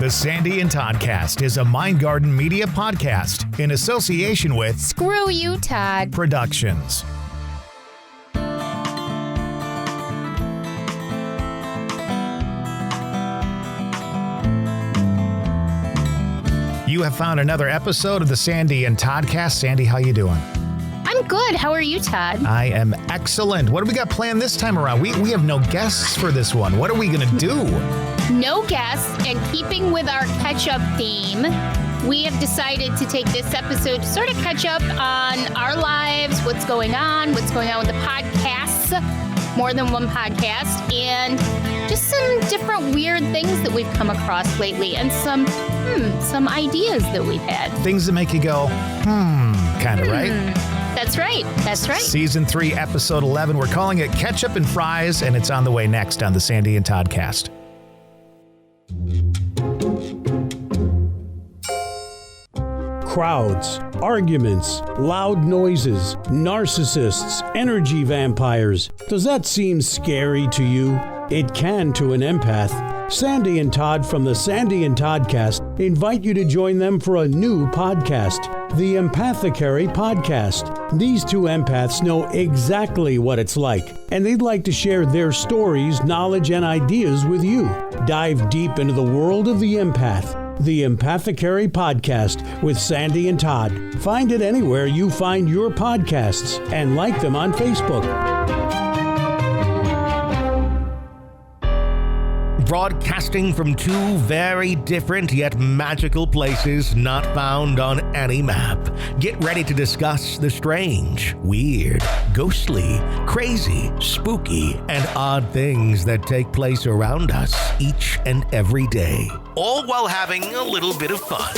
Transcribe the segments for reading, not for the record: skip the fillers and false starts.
The Sandy and Toddcast is a Mind Garden media podcast in association with Screw You, Todd Productions. You have found another episode of the Sandy and Toddcast. Sandy, how you doing? I'm good. How are you, Todd? I am excellent. What do we got planned this time around? We have no guests for this one. What are we going to do? No guests, and keeping with our catch-up theme, we have decided to take this episode to sort of catch up on our lives, what's going on with the podcasts, more than one podcast, and just some different weird things that we've come across lately, and some ideas that we've had. Things that make you go, kind of, right? That's right. Season 3, Episode 11. We're calling it Ketchup and Fries, and it's on the way next on the Sandy and Toddcast. Crowds, arguments, loud noises, narcissists, energy vampires. Does that seem scary to you? It can to an empath. Sandy and Todd from the Sandy and Toddcast invite you to join them for a new podcast, the Empathicary Podcast. These two empaths know exactly what it's like, and they'd like to share their stories, knowledge, and ideas with you. Dive deep into the world of the empath. The Empathicary Podcast with Sandy and Todd. Find it anywhere you find your podcasts and like them on Facebook. Broadcasting from two very different yet magical places not found on any map. Get ready to discuss the strange, weird, ghostly, crazy, spooky, and odd things that take place around us each and every day, all while having a little bit of fun.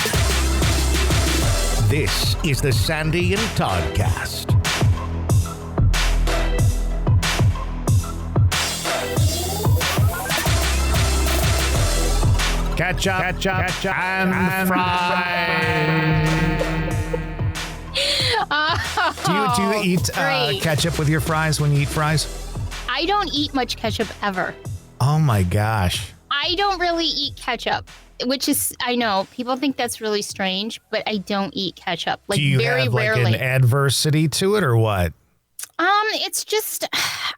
This is the Sandy and Toddcast. Ketchup and fries. Do you eat ketchup with your fries when you eat fries? I don't eat much ketchup ever. Oh my gosh. I don't really eat ketchup, which is, I know, people think that's really strange, but I don't eat ketchup. Like, do you very have rarely. like an adversity to it or what? It's just,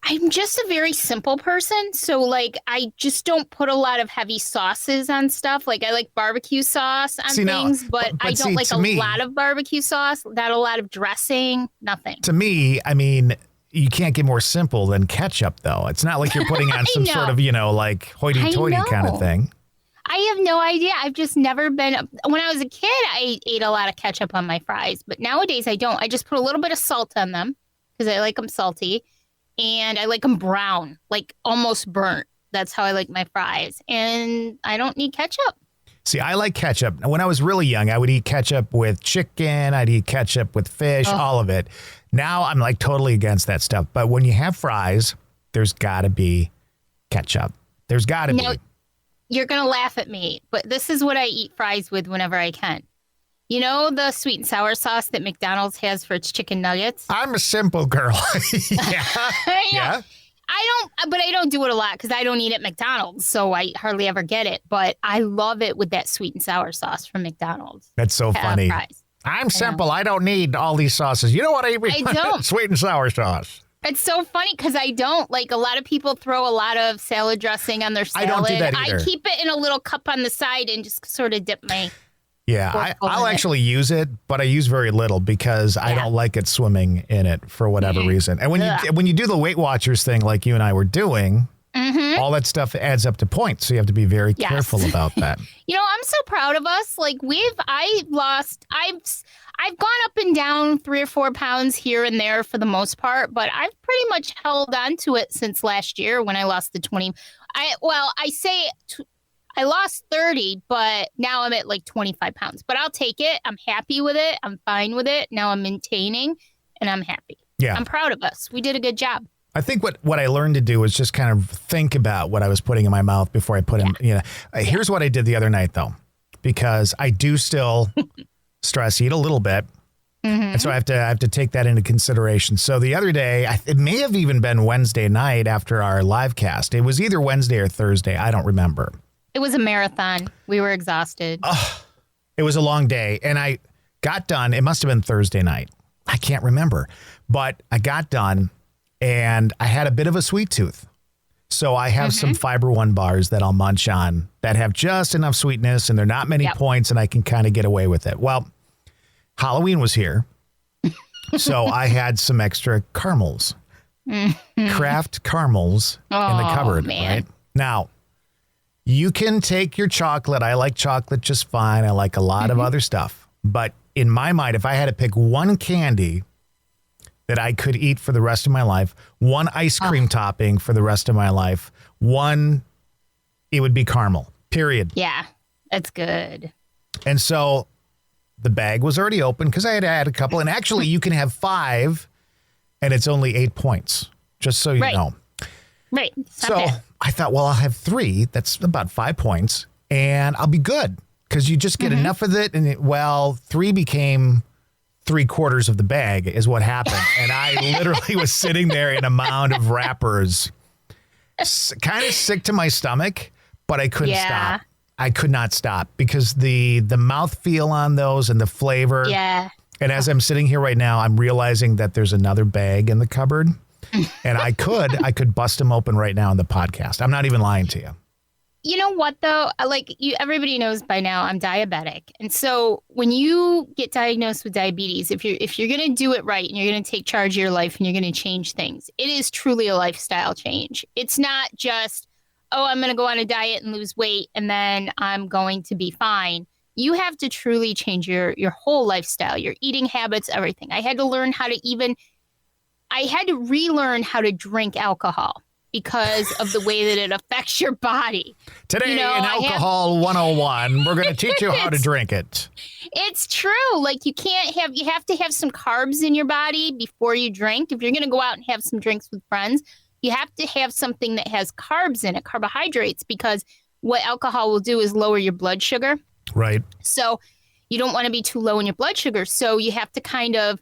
I'm just a very simple person. So, like, I just don't put a lot of heavy sauces on stuff. Like, I like barbecue sauce on things, but I don't like a lot of barbecue sauce, not a lot of dressing, nothing. To me, I mean, you can't get more simple than ketchup, though. It's not like you're putting on some sort of, like hoity-toity kind of thing. I have no idea. I've just never been. When I was a kid, I ate a lot of ketchup on my fries, but nowadays I don't. I just put a little bit of salt on them because I like them salty, and I like them brown, like almost burnt. That's how I like my fries, and I don't need ketchup. See, I like ketchup. When I was really young, I would eat ketchup with chicken. I'd eat ketchup with fish, all of it. Now I'm like totally against that stuff. But when you have fries, there's got to be ketchup. There's got to be. You're going to laugh at me, but this is what I eat fries with whenever I can. You know the sweet and sour sauce that McDonald's has for its chicken nuggets? I'm a simple girl. Yeah. I don't do it a lot because I don't eat at McDonald's, so I hardly ever get it. But I love it with that sweet and sour sauce from McDonald's. That's so funny. Fries. I'm simple. I don't need all these sauces. You know what I eat? I don't. Sweet and sour sauce. It's so funny because I don't. Like, a lot of people throw a lot of salad dressing on their salad. I don't do that either. I keep it in a little cup on the side and just sort of dip my... Yeah, I'll actually use it, but I use very little because I don't like it swimming in it for whatever reason. And when you do the Weight Watchers thing like you and I were doing, all that stuff adds up to points. So you have to be very careful about that. I'm so proud of us. Like, I've gone up and down 3 or 4 pounds here and there for the most part, but I've pretty much held on to it since last year when I lost the 20. I lost 30, but now I'm at like 25 pounds. But I'll take it. I'm happy with it. I'm fine with it. Now I'm maintaining, and I'm happy. Yeah. I'm proud of us. We did a good job. I think what I learned to do was just kind of think about what I was putting in my mouth before I put in. Here's what I did the other night, though, because I do still stress eat a little bit. And so I have to take that into consideration. So the other day, it may have even been Wednesday night after our live cast. It was either Wednesday or Thursday. I don't remember. It was a marathon. We were exhausted. It was a long day, and I got done. It must have been Thursday night. I can't remember, but I got done, and I had a bit of a sweet tooth. So I have some Fiber One bars that I'll munch on that have just enough sweetness, and they're not many points, and I can kind of get away with it. Well, Halloween was here, so I had some extra caramels, Kraft caramels in the cupboard. Man. Right now, you can take your chocolate. I like chocolate just fine. I like a lot of other stuff, but in my mind, if I had to pick one candy that I could eat for the rest of my life, one ice cream topping for the rest of my life, it would be caramel, period. Yeah, that's good. And so the bag was already open because I had had a couple. And actually, you can have 5 and it's only 8 points, just so you know. Right. So I thought, well, I'll have 3. That's about 5 points and I'll be good because you just get enough of it. And 3 became 3/4 of the bag is what happened. And I literally was sitting there in a mound of wrappers, kind of sick to my stomach, but I couldn't stop. I could not stop because the mouthfeel on those and the flavor. Yeah. And as I'm sitting here right now, I'm realizing that there's another bag in the cupboard and I could bust them open right now in the podcast. I'm not even lying to you. You know what, though? Everybody knows by now I'm diabetic. And so when you get diagnosed with diabetes, if you're going to do it right and you're going to take charge of your life and you're going to change things, it is truly a lifestyle change. It's not just, I'm going to go on a diet and lose weight and then I'm going to be fine. You have to truly change your whole lifestyle, your eating habits, everything. I had to relearn how to drink alcohol because of the way that it affects your body. Today in Alcohol 101, we're going to teach you how to drink it. It's true. Like you have to have some carbs in your body before you drink. If you're going to go out and have some drinks with friends, you have to have something that has carbs in it, carbohydrates, because what alcohol will do is lower your blood sugar. Right. So you don't want to be too low in your blood sugar. So you have to kind of,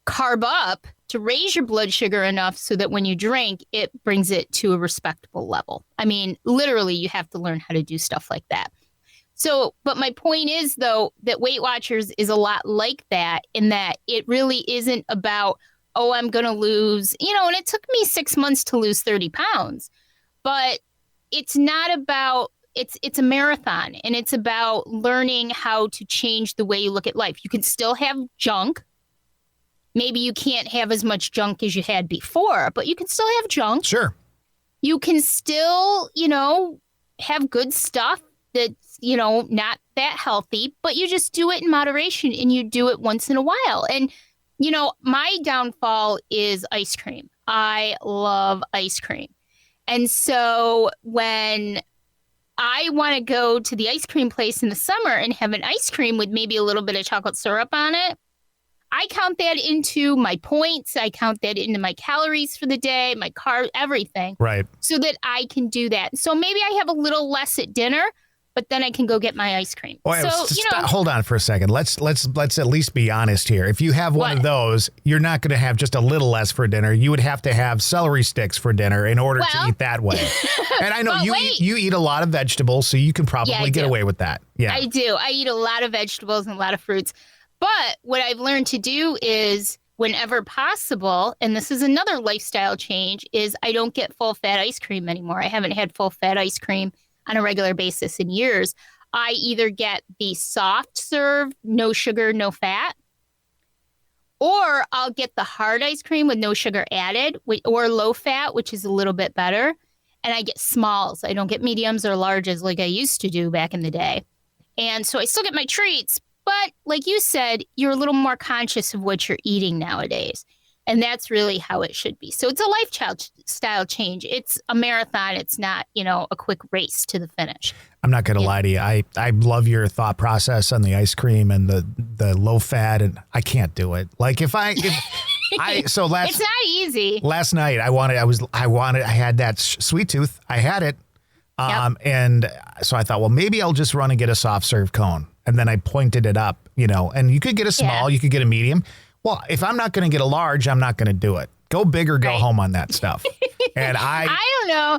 carb up to raise your blood sugar enough so that when you drink, it brings it to a respectable level. I mean, literally, you have to learn how to do stuff like that. So, but my point is, though, that Weight Watchers is a lot like that in that it really isn't about, I'm going to lose, and it took me 6 months to lose 30 pounds. But it's not about, it's a marathon, and it's about learning how to change the way you look at life. You can still have junk. Maybe you can't have as much junk as you had before, but you can still have junk. Sure. You can still, have good stuff that's, not that healthy, but you just do it in moderation and you do it once in a while. And, my downfall is ice cream. I love ice cream. And so when I want to go to the ice cream place in the summer and have an ice cream with maybe a little bit of chocolate syrup on it, I count that into my points. I count that into my calories for the day, my carb, everything. Right. So that I can do that. So maybe I have a little less at dinner, but then I can go get my ice cream. Hold on for a second. Let's at least be honest here. If you have one of those, you're not going to have just a little less for dinner. You would have to have celery sticks for dinner in order to eat that way. And I know you eat a lot of vegetables, so you can probably get away with that. Yeah, I do. I eat a lot of vegetables and a lot of fruits. But what I've learned to do is whenever possible, and this is another lifestyle change, is I don't get full fat ice cream anymore. I haven't had full fat ice cream on a regular basis in years. I either get the soft serve, no sugar, no fat, or I'll get the hard ice cream with no sugar added or low fat, which is a little bit better. And I get smalls. I don't get mediums or larges like I used to do back in the day. And so I still get my treats. But like you said, you're a little more conscious of what you're eating nowadays. And that's really how it should be. So it's a lifestyle change. It's a marathon. It's not, a quick race to the finish. I'm not going to lie to you. I love your thought process on the ice cream and the low fat, and I can't do it. Like it's not easy. Last night I had that sweet tooth. I had it. And so I thought, well, maybe I'll just run and get a soft serve cone. And then I pointed it up, and you could get a small, you could get a medium. Well, if I'm not going to get a large, I'm not going to do it. Go big or go home on that stuff. And I don't know.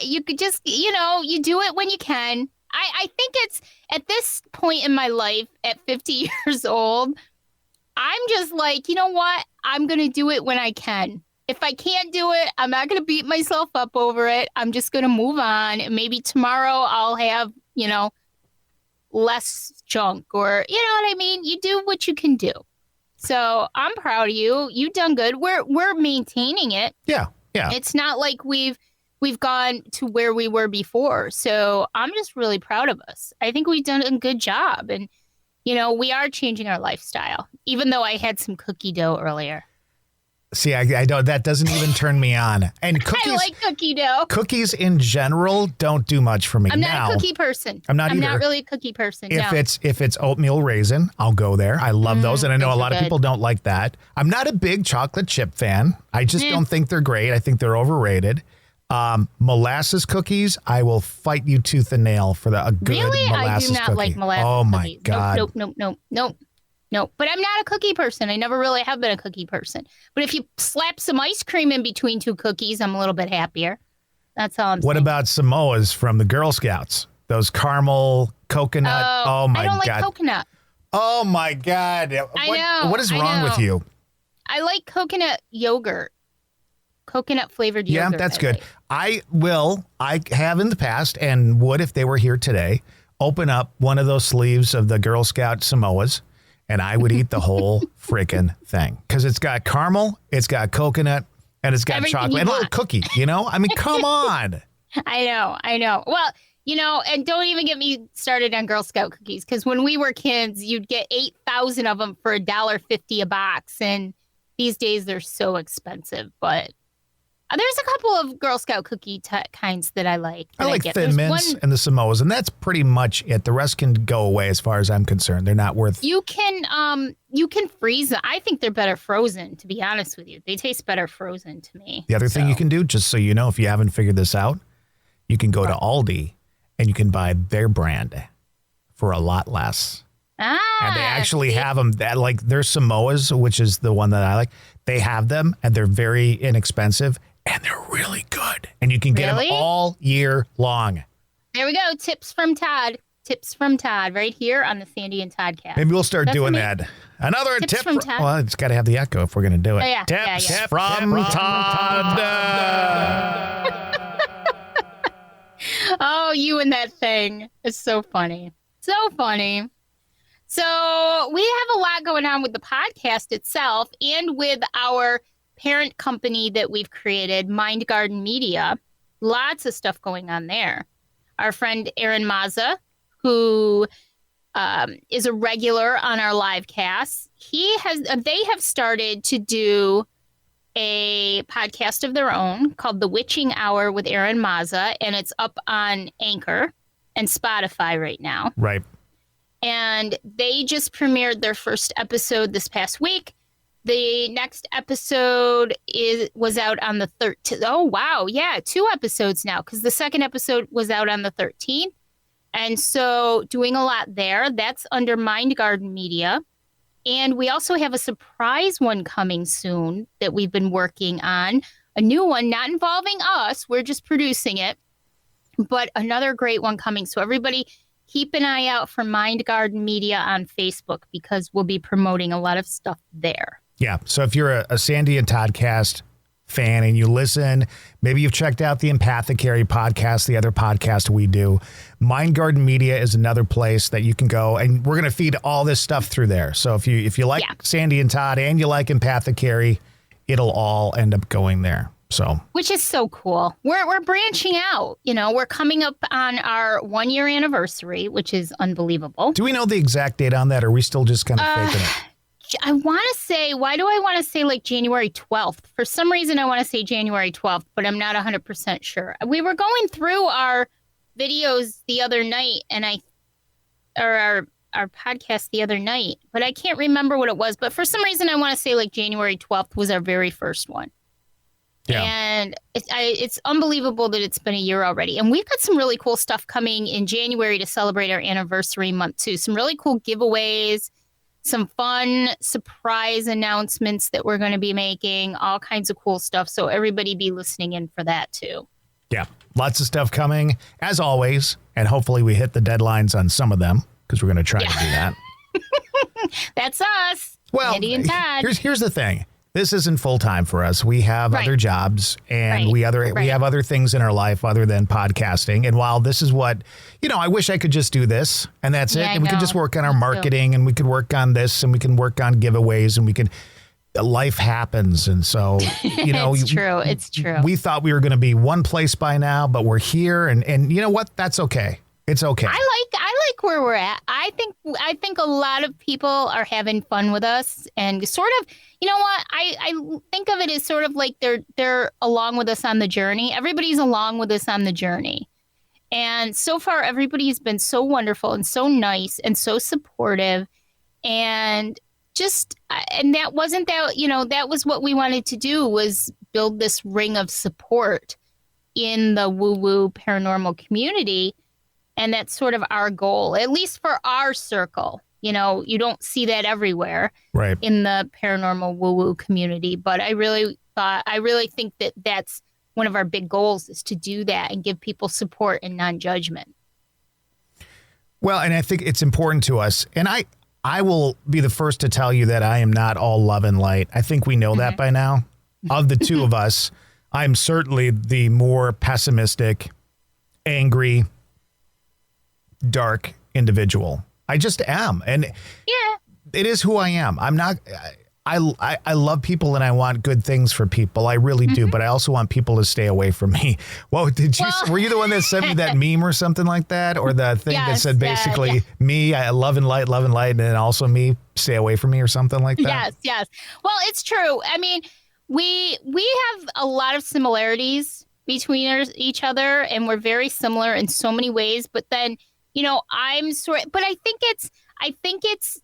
You could just, you do it when you can. I think it's at this point in my life at 50 years old, I'm just like, you know what? I'm going to do it when I can. If I can't do it, I'm not going to beat myself up over it. I'm just going to move on. And maybe tomorrow I'll have, less junk or, you know what I mean? You do what you can do. So I'm proud of you. You've done good. We're maintaining it. Yeah. Yeah. It's not like we've gone to where we were before. So I'm just really proud of us. I think we've done a good job. And, we are changing our lifestyle, even though I had some cookie dough earlier. See, I don't. That doesn't even turn me on. And cookies, I like cookie dough. Cookies in general don't do much for me. I'm not a cookie person. I'm not really a cookie person. If it's oatmeal raisin, I'll go there. I love those, and I know a lot of people don't like that. I'm not a big chocolate chip fan. I just don't think they're great. I think they're overrated. Molasses cookies, I will fight you tooth and nail for a good molasses cookie. I do not like molasses cookies. Oh my cookies. God. Nope. But I'm not a cookie person. I never really have been a cookie person. But if you slap some ice cream in between two cookies, I'm a little bit happier. That's all I'm saying. What about Samoas from the Girl Scouts? Those caramel, coconut. Oh my God. I don't like coconut. Oh my God. I know. What is wrong with you? I like coconut yogurt. Coconut flavored yogurt. Yeah, that's good. I have in the past and would if they were here today, open up one of those sleeves of the Girl Scout Samoas and I would eat the whole freaking thing. Because it's got caramel, it's got coconut, and it's got everything chocolate. And a little cookie, I mean, come on. I know. Well, and don't even get me started on Girl Scout cookies. Because when we were kids, you'd get 8,000 of them for $1.50 a box. And these days, they're so expensive. But there's a couple of Girl Scout cookie kinds that I like. I like Thin Mints and the Samoas, and that's pretty much it. The rest can go away as far as I'm concerned. They're not worth. You can freeze them. I think they're better frozen, to be honest with you. They taste better frozen to me. The other thing you can do, just so you know, if you haven't figured this out, you can go to Aldi and you can buy their brand for a lot less. And they actually have them that like their Samoas, which is the one that I like. They have them and they're very inexpensive. And they're really good. And you can get them all year long. There we go. Tips from Todd. Right here on the Sandy and Toddcast. Maybe we'll start doing that. Another tip from Todd. Well, it's got to have the echo if we're going to do it. Tips from Todd. Oh, you and that thing. It's so funny. So funny. So we have a lot going on with the podcast itself and with our parent company that we've created, Mind Garden Media. Lots of stuff going on there. Our friend Aaron Mazza, who is a regular on our live casts, they have started to do a podcast of their own called The Witching Hour with Aaron Mazza, and it's up on Anchor and Spotify right now. Right. And they just premiered their first episode this past week. The next episode was out on the 13th. Oh, wow. Yeah, 2 episodes now because the second episode was out on the 13th. And so doing a lot there. That's under Mind Garden Media. And we also have a surprise one coming soon that we've been working on. A new one, not involving us. We're just producing it. But another great one coming. So everybody keep an eye out for Mind Garden Media on Facebook because we'll be promoting a lot of stuff there. Yeah. So if you're a Sandy and Toddcast fan and you listen, maybe you've checked out the Empathicary podcast, the other podcast we do. Mind Garden Media is another place that you can go, and we're going to feed all this stuff through there. So if you like Sandy and Todd and you like Empathicary, it'll all end up going there. So, which is so cool. We're branching out. We're coming up on our 1-year anniversary, which is unbelievable. Do we know the exact date on that, or are we still just kind of faking it? I want to say, why do I want to say like January 12th? For some reason, I want to say January 12th, but I'm not 100% sure. We were going through our videos the other night our podcast the other night, but I can't remember what it was. But for some reason, I want to say like January 12th was our very first one. Yeah. And it's unbelievable that it's been a year already. And we've got some really cool stuff coming in January to celebrate our anniversary month, too. Some really cool giveaways. Some fun surprise announcements that we're going to be making, all kinds of cool stuff. So everybody be listening in for that, too. Yeah. Lots of stuff coming, as always. And hopefully we hit the deadlines on some of them because we're going to try to do that. That's us. Well, Sandy and Todd. Here's the thing. This isn't full time for us. We have other jobs and we have other things in our life other than podcasting. And while this is what, I wish I could just do this and that's it. And we could just work on our marketing and we could work on this and we can work on giveaways and we can, life happens. And so, It's true. We thought we were going to be one place by now, but we're here and you know what? That's okay. It's okay. I like where we're at. I think a lot of people are having fun with us and sort of, you know what? I think of it as sort of like they're along with us on the journey. Everybody's along with us on the journey. And so far everybody's been so wonderful and so nice and so supportive and that was what we wanted to do was build this ring of support in the woo-woo paranormal community. And that's sort of our goal, at least for our circle. You don't see that everywhere in the paranormal woo-woo community. But I really think that that's one of our big goals is to do that and give people support and non-judgment. Well, and I think it's important to us. And I will be the first to tell you that I am not all love and light. I think we know that by now. Of the two of us, I'm certainly the more pessimistic, angry, dark individual. I just am. And it is who I am. I'm not, I love people and I want good things for people. I really do. But I also want people to stay away from me. Were you the one that sent me that meme or something like that? Or the thing that said basically me, I love and light, and then also me, stay away from me or something like that? Yes. Well, it's true. I mean, we have a lot of similarities between each other and we're very similar in so many ways. But then, but I think it's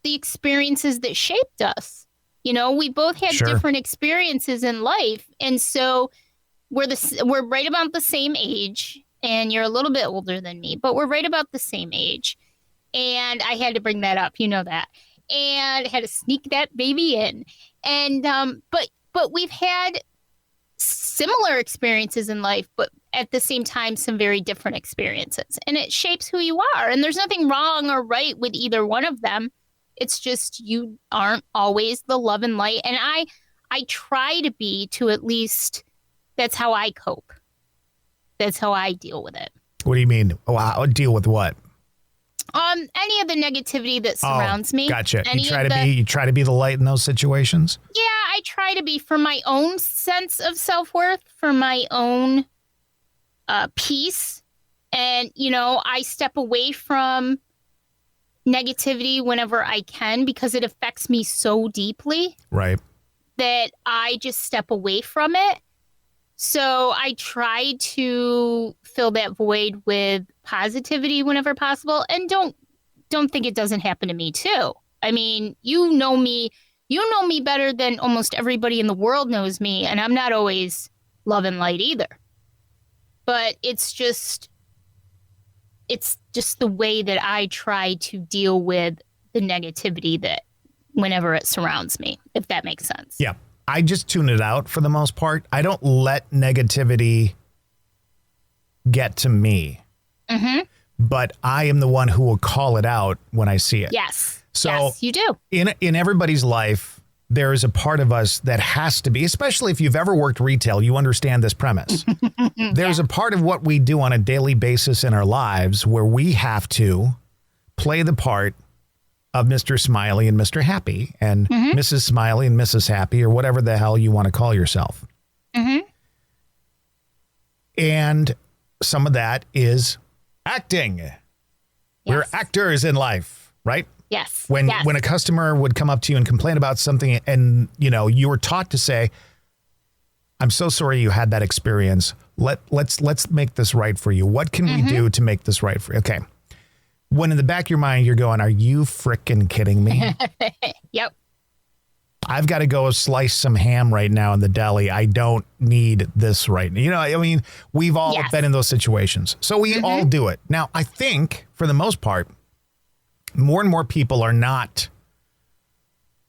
the experiences that shaped us. We both had different experiences in life. And so we're right about the same age and you're a little bit older than me, but we're right about the same age. And I had to bring that up, that, and I had to sneak that baby in. And, but we've had similar experiences in life, but at the same time, some very different experiences. And it shapes who you are. And there's nothing wrong or right with either one of them. It's just you aren't always the love and light. And I try to be, to at least, that's how I cope. That's how I deal with it. What do you mean? Deal with what? Any of the negativity that surrounds me. Gotcha. You try to be the light in those situations? Yeah, I try to be, for my own sense of self-worth, for my own peace. And, I step away from negativity whenever I can because it affects me so deeply. Right. That I just step away from it. So I try to fill that void with positivity whenever possible. And don't think it doesn't happen to me too. I mean, you know me better than almost everybody in the world knows me. And I'm not always love and light either. But it's just the way that I try to deal with the negativity that whenever it surrounds me, if that makes sense. Yeah. I just tune it out for the most part. I don't let negativity get to me. Mm-hmm. But I am the one who will call it out when I see it. Yes. So yes, you do. In everybody's life, there is a part of us that has to be, especially if you've ever worked retail, you understand this premise. There's a part of what we do on a daily basis in our lives where we have to play the part of Mr. Smiley and Mr. Happy and Mrs. Smiley and Mrs. Happy or whatever the hell you want to call yourself. Mm-hmm. And some of that is acting. Yes. We're actors in life, right? Yes. When a customer would come up to you and complain about something and, you were taught to say, I'm so sorry you had that experience. Let's make this right for you. What can we do to make this right for you? Okay. When in the back of your mind, you're going, are you frickin' kidding me? Yep. I've got to go slice some ham right now in the deli. I don't need this right now. We've all been in those situations. So we all do it. Now, I think for the most part, more and more people are not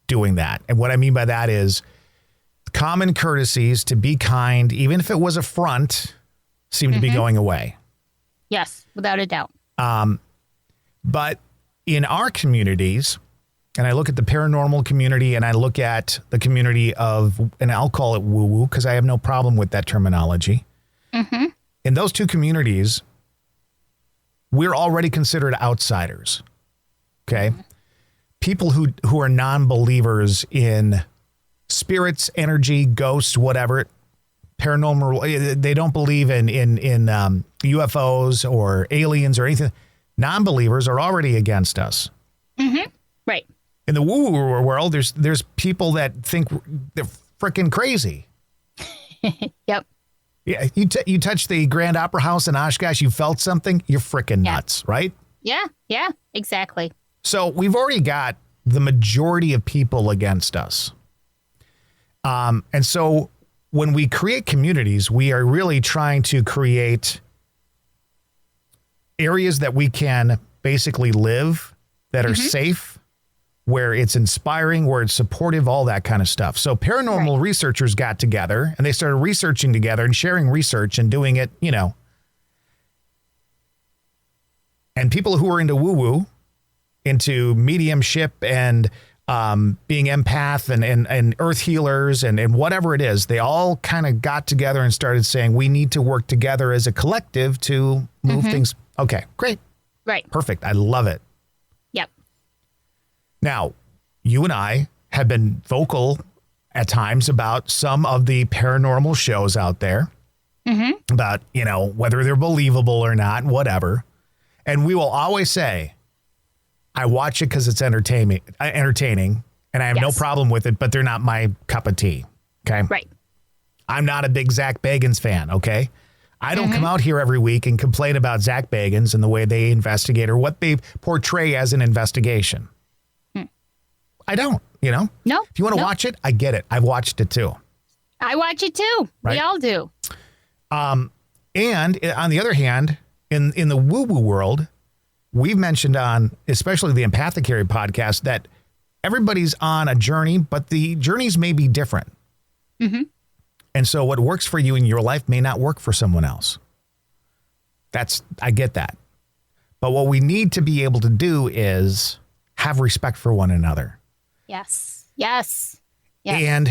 doing that. And what I mean by that is common courtesies to be kind, even if it was a front, seem to be going away. Yes, without a doubt. But in our communities, and I look at the paranormal community and I look at the community of, and I'll call it woo-woo because I have no problem with that terminology. In those two communities, we're already considered outsiders. Okay. People who are non-believers in spirits, energy, ghosts, whatever, paranormal, they don't believe in UFOs or aliens or anything. Non-believers are already against us. Right. In the woo-woo world, there's people that think they're freaking crazy. Yep. Yeah, you touch the Grand Opera House in Oshkosh, you felt something, you're freaking nuts, right? Yeah, exactly. So we've already got the majority of people against us. And so when we create communities, we are really trying to create areas that we can basically live that are safe, where it's inspiring, where it's supportive, all that kind of stuff. So paranormal researchers got together and they started researching together and sharing research and doing it, and people who are into woo-woo, into mediumship and being empath and earth healers and whatever it is, they all kind of got together and started saying, we need to work together as a collective to move things. Okay, great. Right. Perfect. I love it. Yep. Now, you and I have been vocal at times about some of the paranormal shows out there, about, whether they're believable or not, whatever. And we will always say, I watch it because it's entertaining, and I have no problem with it, but they're not my cup of tea. Okay. Right. I'm not a big Zach Bagans fan. Okay. I don't come out here every week and complain about Zach Bagans and the way they investigate or what they portray as an investigation. I don't, No. If you want to watch it, I get it. I've watched it too. I watch it too. Right? We all do. And on the other hand, in the woo-woo world, we've mentioned on, especially the Empathic Carry podcast, that everybody's on a journey, but the journeys may be different. And so what works for you in your life may not work for someone else. I get that. But what we need to be able to do is have respect for one another. Yes. And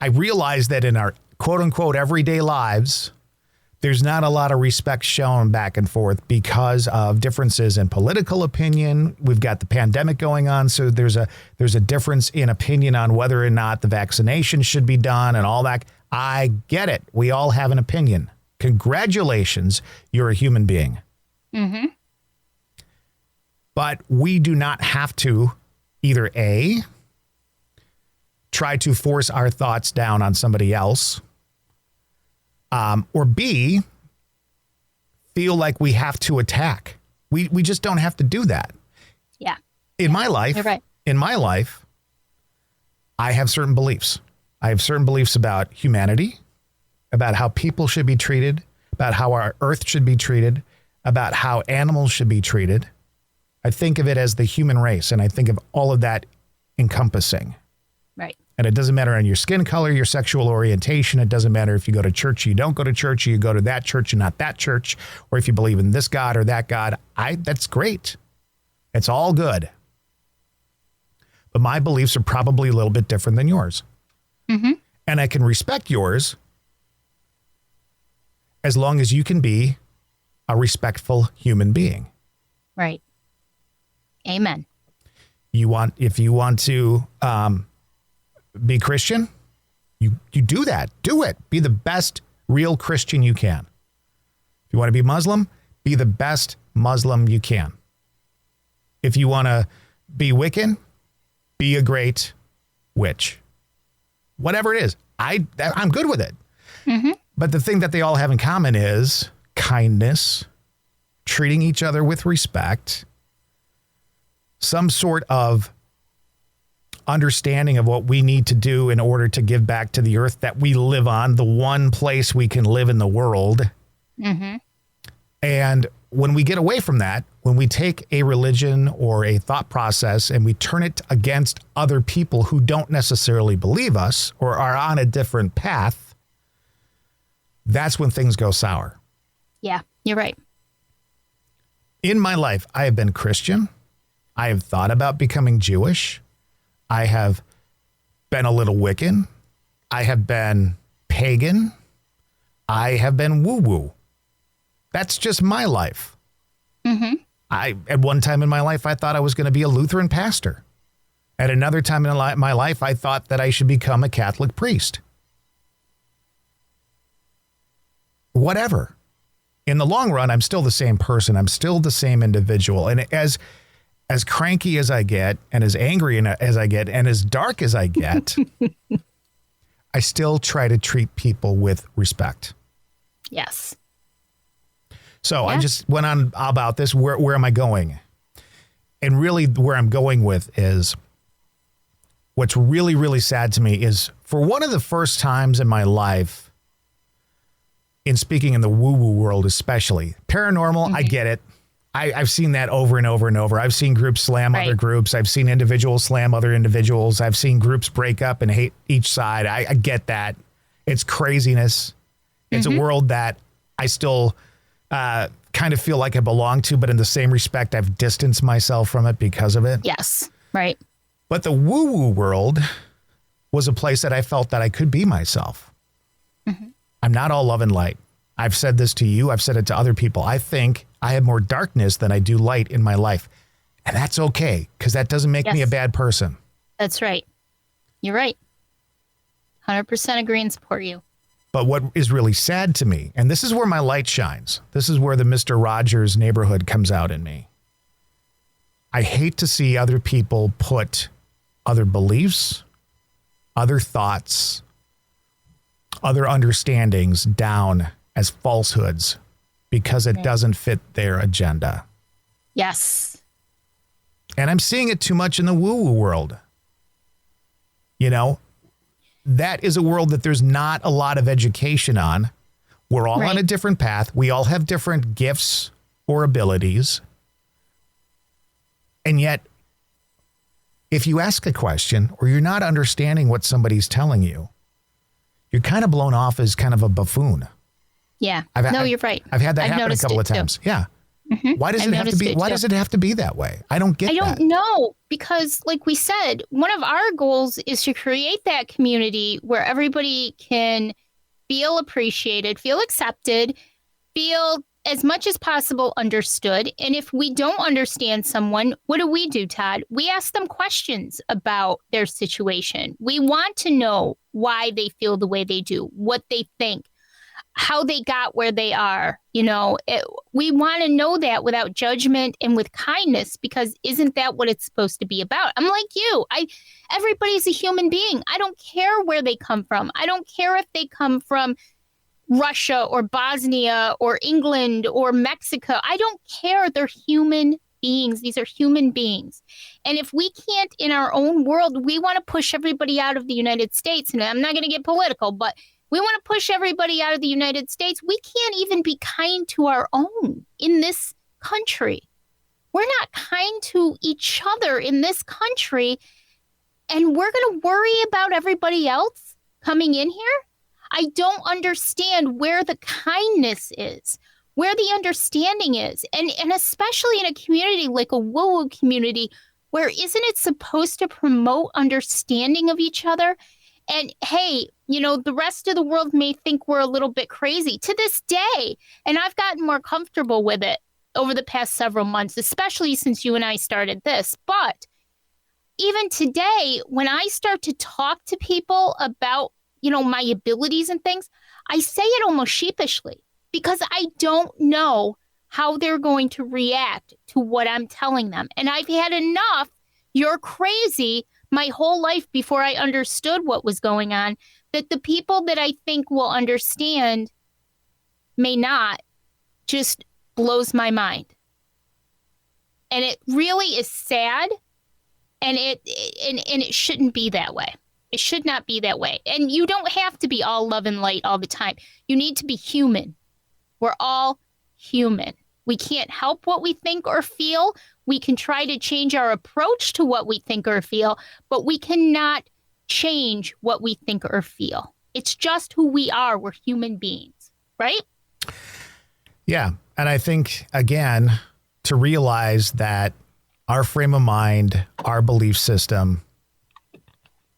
I realize that in our quote unquote everyday lives, there's not a lot of respect shown back and forth because of differences in political opinion. We've got the pandemic going on, so there's a difference in opinion on whether or not the vaccination should be done and all that. I get it. We all have an opinion. Congratulations, you're a human being. But we do not have to either A, try to force our thoughts down on somebody else, or B, feel like we have to attack. We just don't have to do that. Yeah. In my life, you're right. I have certain beliefs. I have certain beliefs about humanity, about how people should be treated, about how our earth should be treated, about how animals should be treated. I think of it as the human race, and I think of all of that encompassing. Right. And it doesn't matter on your skin color, your sexual orientation. It doesn't matter if you go to church, you don't go to church, you go to that church and not that church, or if you believe in this God or that God. That's great. It's all good. But my beliefs are probably a little bit different than yours. And I can respect yours as long as you can be a respectful human being. Right. Amen. If you want to be Christian, you do that. Do it. Be the best real Christian you can. If you want to be Muslim, be the best Muslim you can. If you want to be Wiccan, be a great witch. Whatever it is, I'm good with it. But the thing that they all have in common is kindness, treating each other with respect, some sort of understanding of what we need to do in order to give back to the earth that we live on, the one place we can live in the world. And when we get away from that, when we take a religion or a thought process and we turn it against other people who don't necessarily believe us or are on a different path, that's when things go sour. Yeah, you're right. In my life, I have been Christian. I have thought about becoming Jewish. I have been a little Wiccan. I have been pagan. I have been woo-woo. That's just my life. Mm-hmm. At one time in my life, I thought I was going to be a Lutheran pastor. At another time in my life, I thought that I should become a Catholic priest. Whatever. In the long run, I'm still the same person. I'm still the same individual. And as cranky as I get, and as angry as I get, and as dark as I get, I still try to treat people with respect. Yes. So I just went on about this. Where am I going? And really where I'm going with is what's really, really sad to me is for one of the first times in my life, in speaking in the woo-woo world especially, paranormal, I get it. I've seen that over and over and over. I've seen groups slam other groups. I've seen individuals slam other individuals. I've seen groups break up and hate each side. I get that. It's craziness. It's a world that I still kind of feel like I belong to, but in the same respect, I've distanced myself from it because of it. Yes, right. But the woo-woo world was a place that I felt that I could be myself. I'm not all love and light. I've said this to you. I've said it to other people. I think I have more darkness than I do light in my life. And that's okay, because that doesn't make me a bad person. That's right. You're right. 100% agree and support you. But what is really sad to me, and this is where my light shines, this is where the Mr. Rogers neighborhood comes out in me. I hate to see other people put other beliefs, other thoughts, other understandings down as falsehoods because it doesn't fit their agenda. Yes. And I'm seeing it too much in the woo-woo world. You know, that is a world that there's not a lot of education on. We're all on a different path. We all have different gifts or abilities. And yet, if you ask a question or you're not understanding what somebody's telling you, you're kind of blown off as kind of a buffoon. Yeah. You're right. I've had that happen a couple of times. Too. Yeah. Why does it have to be? Why does it have to be that way? I don't get that. I don't know, because like we said, one of our goals is to create that community where everybody can feel appreciated, feel accepted, feel as much as possible understood. And if we don't understand someone, what do, Todd? We ask them questions about their situation. We want to know why they feel the way they do, what they think, how they got where they are. You know, we want to know that without judgment and with kindness, because isn't that what it's supposed to be about? I'm like you. Everybody's a human being. I don't care where they come from. I don't care if they come from Russia or Bosnia or England or Mexico. I don't care. They're human beings. These are human beings. And if we can't, in our own world, we want to push everybody out of the United States. And I'm not going to get political, but we want to push everybody out of the United States. We can't even be kind to our own in this country. We're not kind to each other in this country. And we're going to worry about everybody else coming in here. I don't understand where the kindness is, where the understanding is. And especially in a community like a woo-woo community, where isn't it supposed to promote understanding of each other? And hey, you know, the rest of the world may think we're a little bit crazy to this day. And I've gotten more comfortable with it over the past several months, especially since you and I started this. But even today, when I start to talk to people about, you know, my abilities and things, I say it almost sheepishly because I don't know how they're going to react to what I'm telling them. And I've had enough, you're crazy, my whole life before I understood what was going on, that the people that I think will understand may not, just blows my mind. And it really is sad, and it shouldn't be that way. It should not be that way. And you don't have to be all love and light all the time. You need to be human. We're all human. We can't help what we think or feel. We can try to change our approach to what we think or feel, but we cannot change what we think or feel. It's just who we are. We're human beings. Right? Yeah. And I think, again, to realize that our frame of mind, our belief system,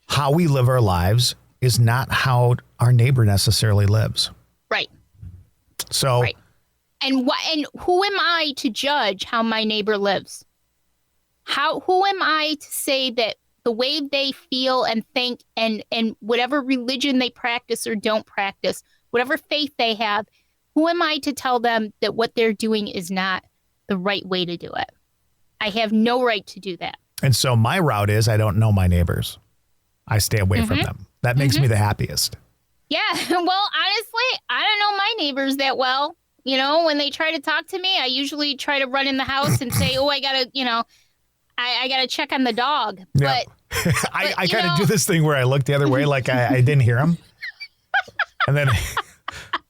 how we live our lives is not how our neighbor necessarily lives. Right. So, right. And who am I to judge how my neighbor lives? Who am I to say that the way they feel and think and whatever religion they practice or don't practice, whatever faith they have, who am I to tell them that what they're doing is not the right way to do it? I have no right to do that. And so my route is I don't know my neighbors. I stay away from them. That makes me the happiest. Yeah. Well, honestly, I don't know my neighbors that well. You know, when they try to talk to me, I usually try to run in the house and say, oh, I got to, I got to check on the dog. Yeah. But I kind of do this thing where I look the other way like I didn't hear him. And then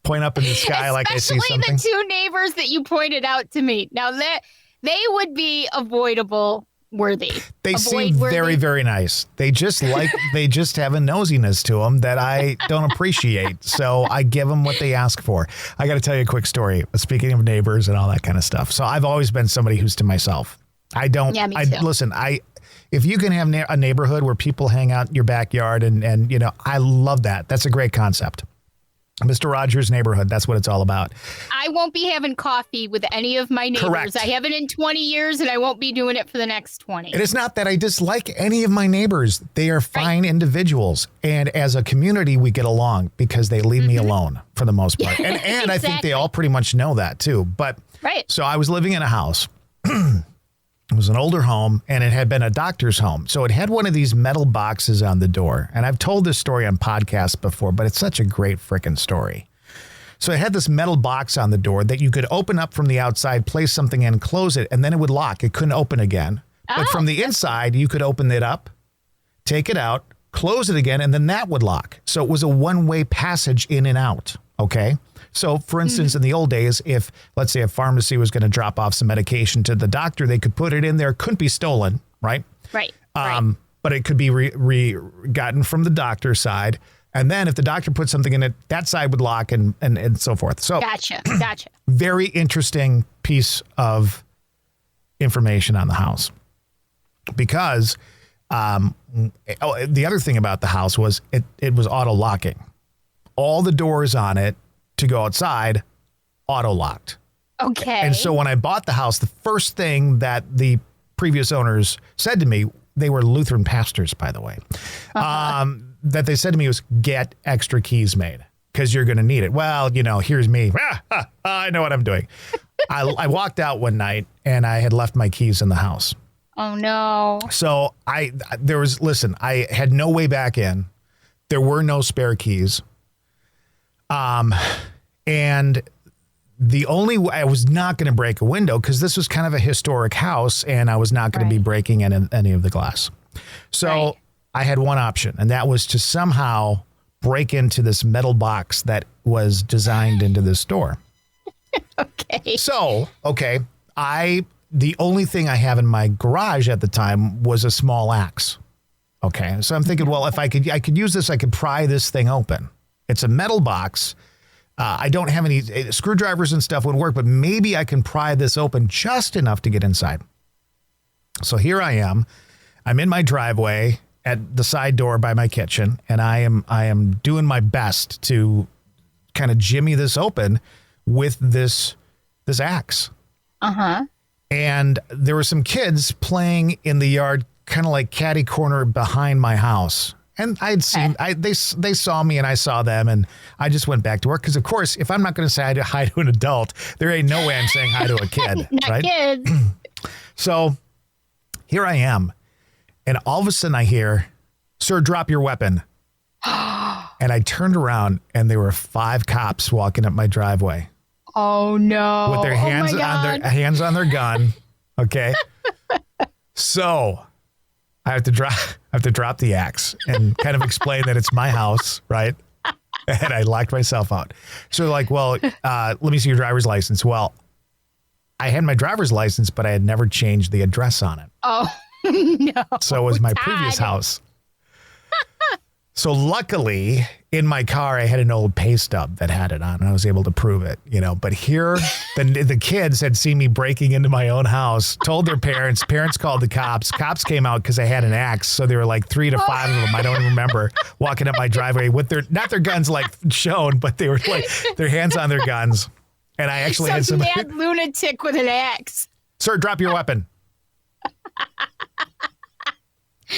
point up in the sky like I see something. Especially the two neighbors that you pointed out to me. Now, that they would be avoidable worthy. They seem very, very nice. They just have a nosiness to them that I don't appreciate. So I give them what they ask for. I got to tell you a quick story. Speaking of neighbors and all that kind of stuff. So I've always been somebody who's to myself. I don't. Yeah, me too. Listen. If you can have a neighborhood where people hang out in your backyard and I love that. That's a great concept. Mr. Rogers' neighborhood. That's what it's all about. I won't be having coffee with any of my neighbors. Correct. I haven't in 20 years, and I won't be doing it for the next 20. It is not that I dislike any of my neighbors. They are fine individuals. And as a community, we get along because they leave me alone for the most part. And exactly. I think they all pretty much know that too. But so I was living in a house. It was an older home, and it had been a doctor's home. So it had one of these metal boxes on the door. And I've told this story on podcasts before, but it's such a great freaking story. So it had this metal box on the door that you could open up from the outside, place something in, close it, and then it would lock. It couldn't open again. But from the inside, you could open it up, take it out, close it again, and then that would lock. So it was a one-way passage in and out. Okay. So, for instance, in the old days, if, let's say, a pharmacy was going to drop off some medication to the doctor, they could put it in there. Couldn't be stolen, right? Right. But it could be gotten from the doctor's side. And then if the doctor put something in it, that side would lock and so forth. So, Gotcha. Very interesting piece of information on the house. Because the other thing about the house was it was auto-locking. All the doors on it to go outside, auto-locked. Okay. And so when I bought the house, the first thing that the previous owners said to me, they were Lutheran pastors, by the way, that they said to me was, get extra keys made because you're going to need it. Well, here's me. I know what I'm doing. I walked out one night and I had left my keys in the house. Oh, no. So I had no way back in. There were no spare keys. And the only way I was not going to break a window because this was kind of a historic house and I was not going to be breaking in any of the glass. So I had one option, and that was to somehow break into this metal box that was designed into this door. Okay. So, the only thing I have in my garage at the time was a small axe. Okay. So I'm thinking, well, if I could use this, I could pry this thing open. It's a metal box. I don't have any screwdrivers and stuff would work, but maybe I can pry this open just enough to get inside. So here I am. I'm in my driveway at the side door by my kitchen, and I am doing my best to kind of jimmy this open with this axe. And there were some kids playing in the yard, kind of like catty corner behind my house. And they saw me and I saw them, and I just went back to work. Because, of course, if I'm not going to say hi to an adult, there ain't no way I'm saying hi to a kid. Not right? kids. So here I am. And all of a sudden I hear, "Sir, drop your weapon." And I turned around and there were 5 cops walking up my driveway. Oh, no. With their hands on their gun. Okay. So I have to drop the axe and kind of explain that it's my house, right? And I locked myself out. So they're like, well, let me see your driver's license. Well, I had my driver's license, but I had never changed the address on it. Oh, no. So it was my previous house. So luckily, in my car, I had an old pay stub that had it on, and I was able to prove it, But here, the kids had seen me breaking into my own house, told their parents. Parents called the cops. Cops came out because I had an axe. So there were like 3 to 5 of them. I don't even remember walking up my driveway with not their guns like shown, but they were like their hands on their guns. And I actually had some mad lunatic with an axe. Sir, drop your weapon.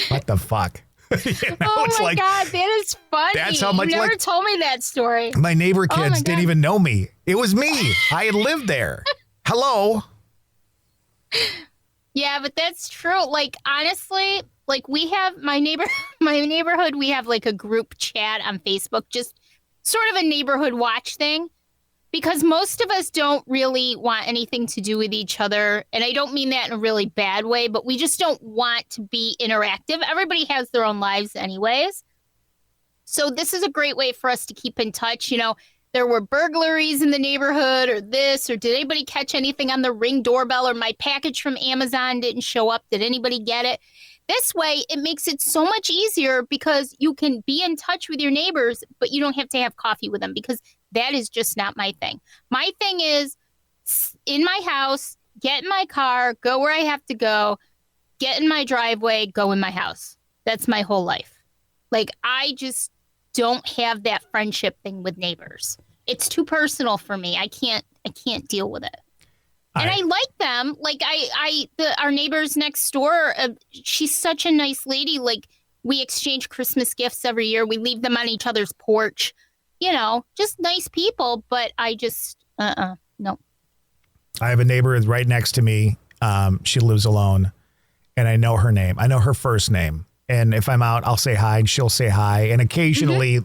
What the fuck? Oh my God, that is funny. That's how much. You never told me that story. My neighbor kids didn't even know me. It was me. I had lived there. Hello. Yeah, but that's true. Like, honestly, like we have my neighborhood, we have like a group chat on Facebook, just sort of a neighborhood watch thing. Because most of us don't really want anything to do with each other. And I don't mean that in a really bad way, but we just don't want to be interactive. Everybody has their own lives anyways. So this is a great way for us to keep in touch. There were burglaries in the neighborhood or this, or did anybody catch anything on the Ring doorbell, or my package from Amazon didn't show up? Did anybody get it? This way, it makes it so much easier because you can be in touch with your neighbors, but you don't have to have coffee with them, because that is just not my thing. My thing is in my house, get in my car, go where I have to go, get in my driveway, go in my house. That's my whole life. Like, I just don't have that friendship thing with neighbors. It's too personal for me. I can't deal with it. And I like them. Like our neighbors next door, she's such a nice lady. Like, we exchange Christmas gifts every year. We leave them on each other's porch. Just nice people. But I just, no. I have a neighbor right next to me. She lives alone, and I know her name. I know her first name. And if I'm out, I'll say hi, and she'll say hi. And occasionally,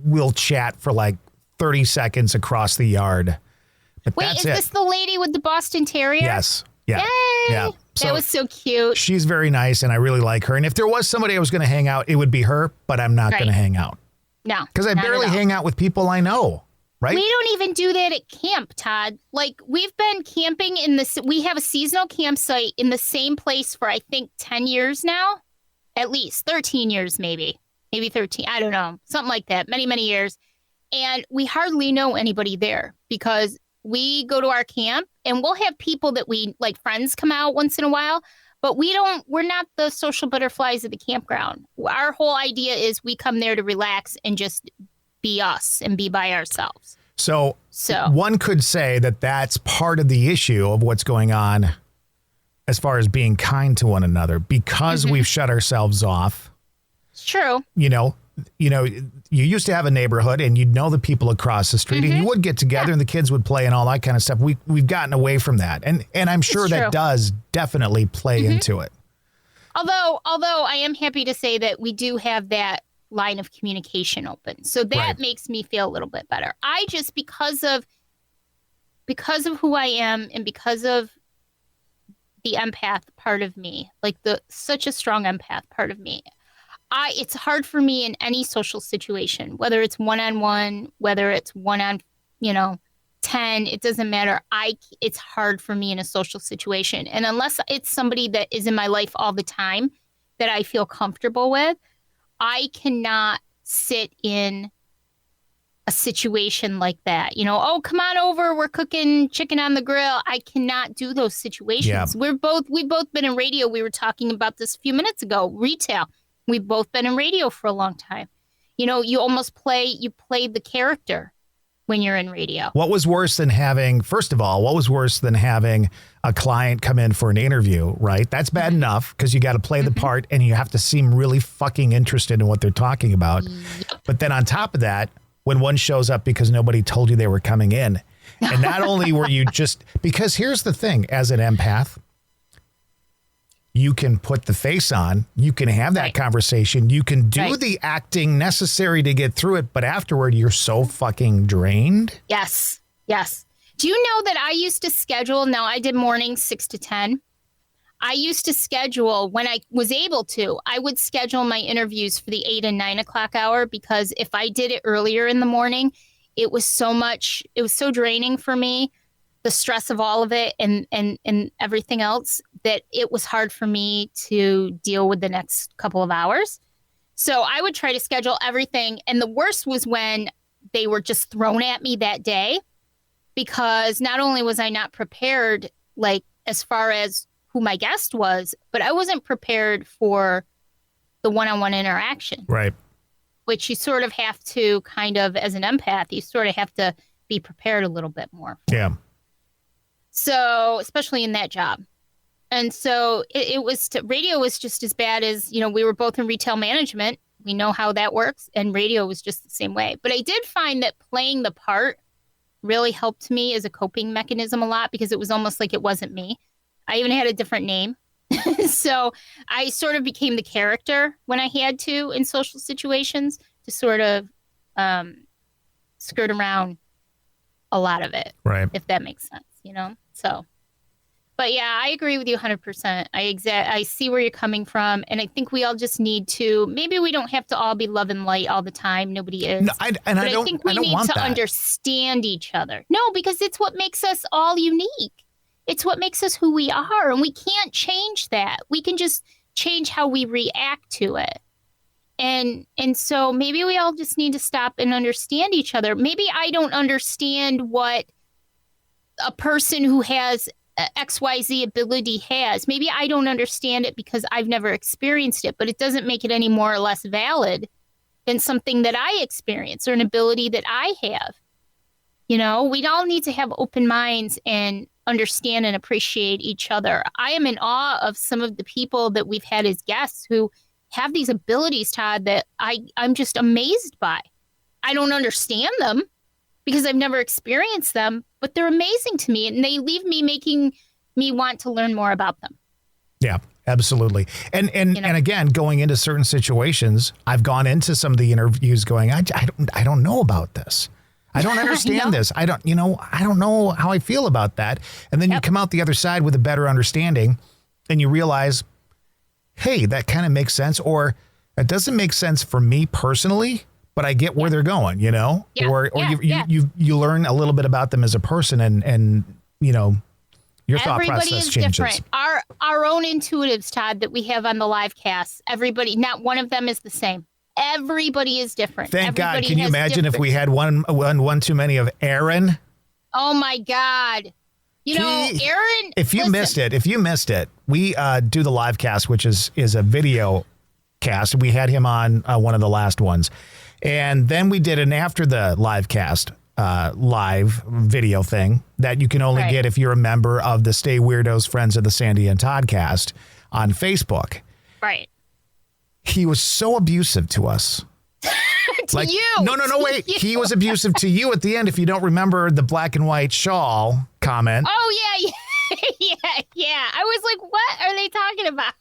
we'll chat for like 30 seconds across the yard. But wait, is this the lady with the Boston Terrier? Yes. Yeah. Yay! Yeah. That was so cute. She's very nice, and I really like her. And if there was somebody I was going to hang out, it would be her, but I'm not going to hang out. No. Because I barely hang out with people I know, right? We don't even do that at camp, Todd. Like, we've been camping we have a seasonal campsite in the same place for, I think, 10 years now. At least 13 years, maybe 13. I don't know. Something like that. Many, many years. And we hardly know anybody there because we go to our camp and we'll have people that we like, friends come out once in a while, but we're not the social butterflies of the campground. Our whole idea is we come there to relax and just be us and be by ourselves. So one could say that that's part of the issue of what's going on as far as being kind to one another, because we've shut ourselves off. It's true. You used to have a neighborhood and you'd know the people across the street and you would get together and the kids would play and all that kind of stuff. We've gotten away from that. And I'm sure that does definitely play into it. Although I am happy to say that we do have that line of communication open. So that makes me feel a little bit better. I just, because of who I am and because of the empath part of me, like such a strong empath part of me, it's hard for me in any social situation, whether it's one-on-one, whether it's one-on, 10, it doesn't matter. It's hard for me in a social situation. And unless it's somebody that is in my life all the time that I feel comfortable with, I cannot sit in a situation like that. Oh, come on over, we're cooking chicken on the grill. I cannot do those situations. Yeah. We've both been in radio. We were talking about this a few minutes ago, retail. We've both been in radio for a long time. You almost play the character when you're in radio. What was worse than having a client come in for an interview, right? That's bad enough because you got to play the part and you have to seem really fucking interested in what they're talking about. Yep. But then on top of that, when one shows up because nobody told you they were coming in, and not only were you because here's the thing, as an empath, you can put the face on, you can have that conversation, you can do the acting necessary to get through it, but afterward, you're so fucking drained. Yes. Do you know that I used to schedule, now I did mornings 6 to 10. I used to schedule, when I was able to, I would schedule my interviews for the 8 and 9 o'clock hour, because if I did it earlier in the morning, it was so draining for me, the stress of all of it and everything else, that it was hard for me to deal with the next couple of hours. So I would try to schedule everything. And the worst was when they were just thrown at me that day, because not only was I not prepared, like as far as who my guest was, but I wasn't prepared for the one-on-one interaction. Right. Which you sort of have to kind of, as an empath, you sort of have to be prepared a little bit more. Yeah. So, especially in that job. And so radio was just as bad as, we were both in retail management. We know how that works. And radio was just the same way. But I did find that playing the part really helped me as a coping mechanism a lot, because it was almost like it wasn't me. I even had a different name. So I sort of became the character when I had to in social situations to sort of skirt around a lot of it. Right. If that makes sense, So, but yeah, I agree with you 100%. I see where you're coming from. And I think we all just need to, maybe we don't have to all be love and light all the time. Nobody is. No, I think we need to understand each other. No, because it's what makes us all unique. It's what makes us who we are. And we can't change that. We can just change how we react to it. And so maybe we all just need to stop and understand each other. Maybe I don't understand what a person who has XYZ ability has. Maybe I don't understand it because I've never experienced it, but it doesn't make it any more or less valid than something that I experience or an ability that I have. We all need to have open minds and understand and appreciate each other. I am in awe of some of the people that we've had as guests who have these abilities, Todd, that I'm just amazed by. I don't understand them because I've never experienced them, but they're amazing to me, and they leave me making me want to learn more about them. Yeah, absolutely. And again, going into certain situations, I've gone into some of the interviews going, I don't know about this. I don't understand this. I don't know how I feel about that. And then you come out the other side with a better understanding, and you realize, hey, that kind of makes sense, or it doesn't make sense for me personally, but I get where they're going, Yeah. Or you learn a little bit about them as a person, and your thought process changes. Everybody is different. Our own intuitives, Todd, that we have on the live cast, everybody, not one of them is the same. Everybody is different. Thank God. Can you imagine if we had one too many of Aaron? Oh my God. Aaron. If you missed it, we do the live cast, which is a video cast. We had him on one of the last ones. And then we did an after the live cast live video thing that you can only get if you're a member of the Stay Weirdos Friends of the Sandy and Toddcast on Facebook. Right. He was so abusive to us. To you. No, wait. He was abusive to you at the end, if you don't remember the black and white shawl comment. Oh, yeah. I was like, what are they talking about?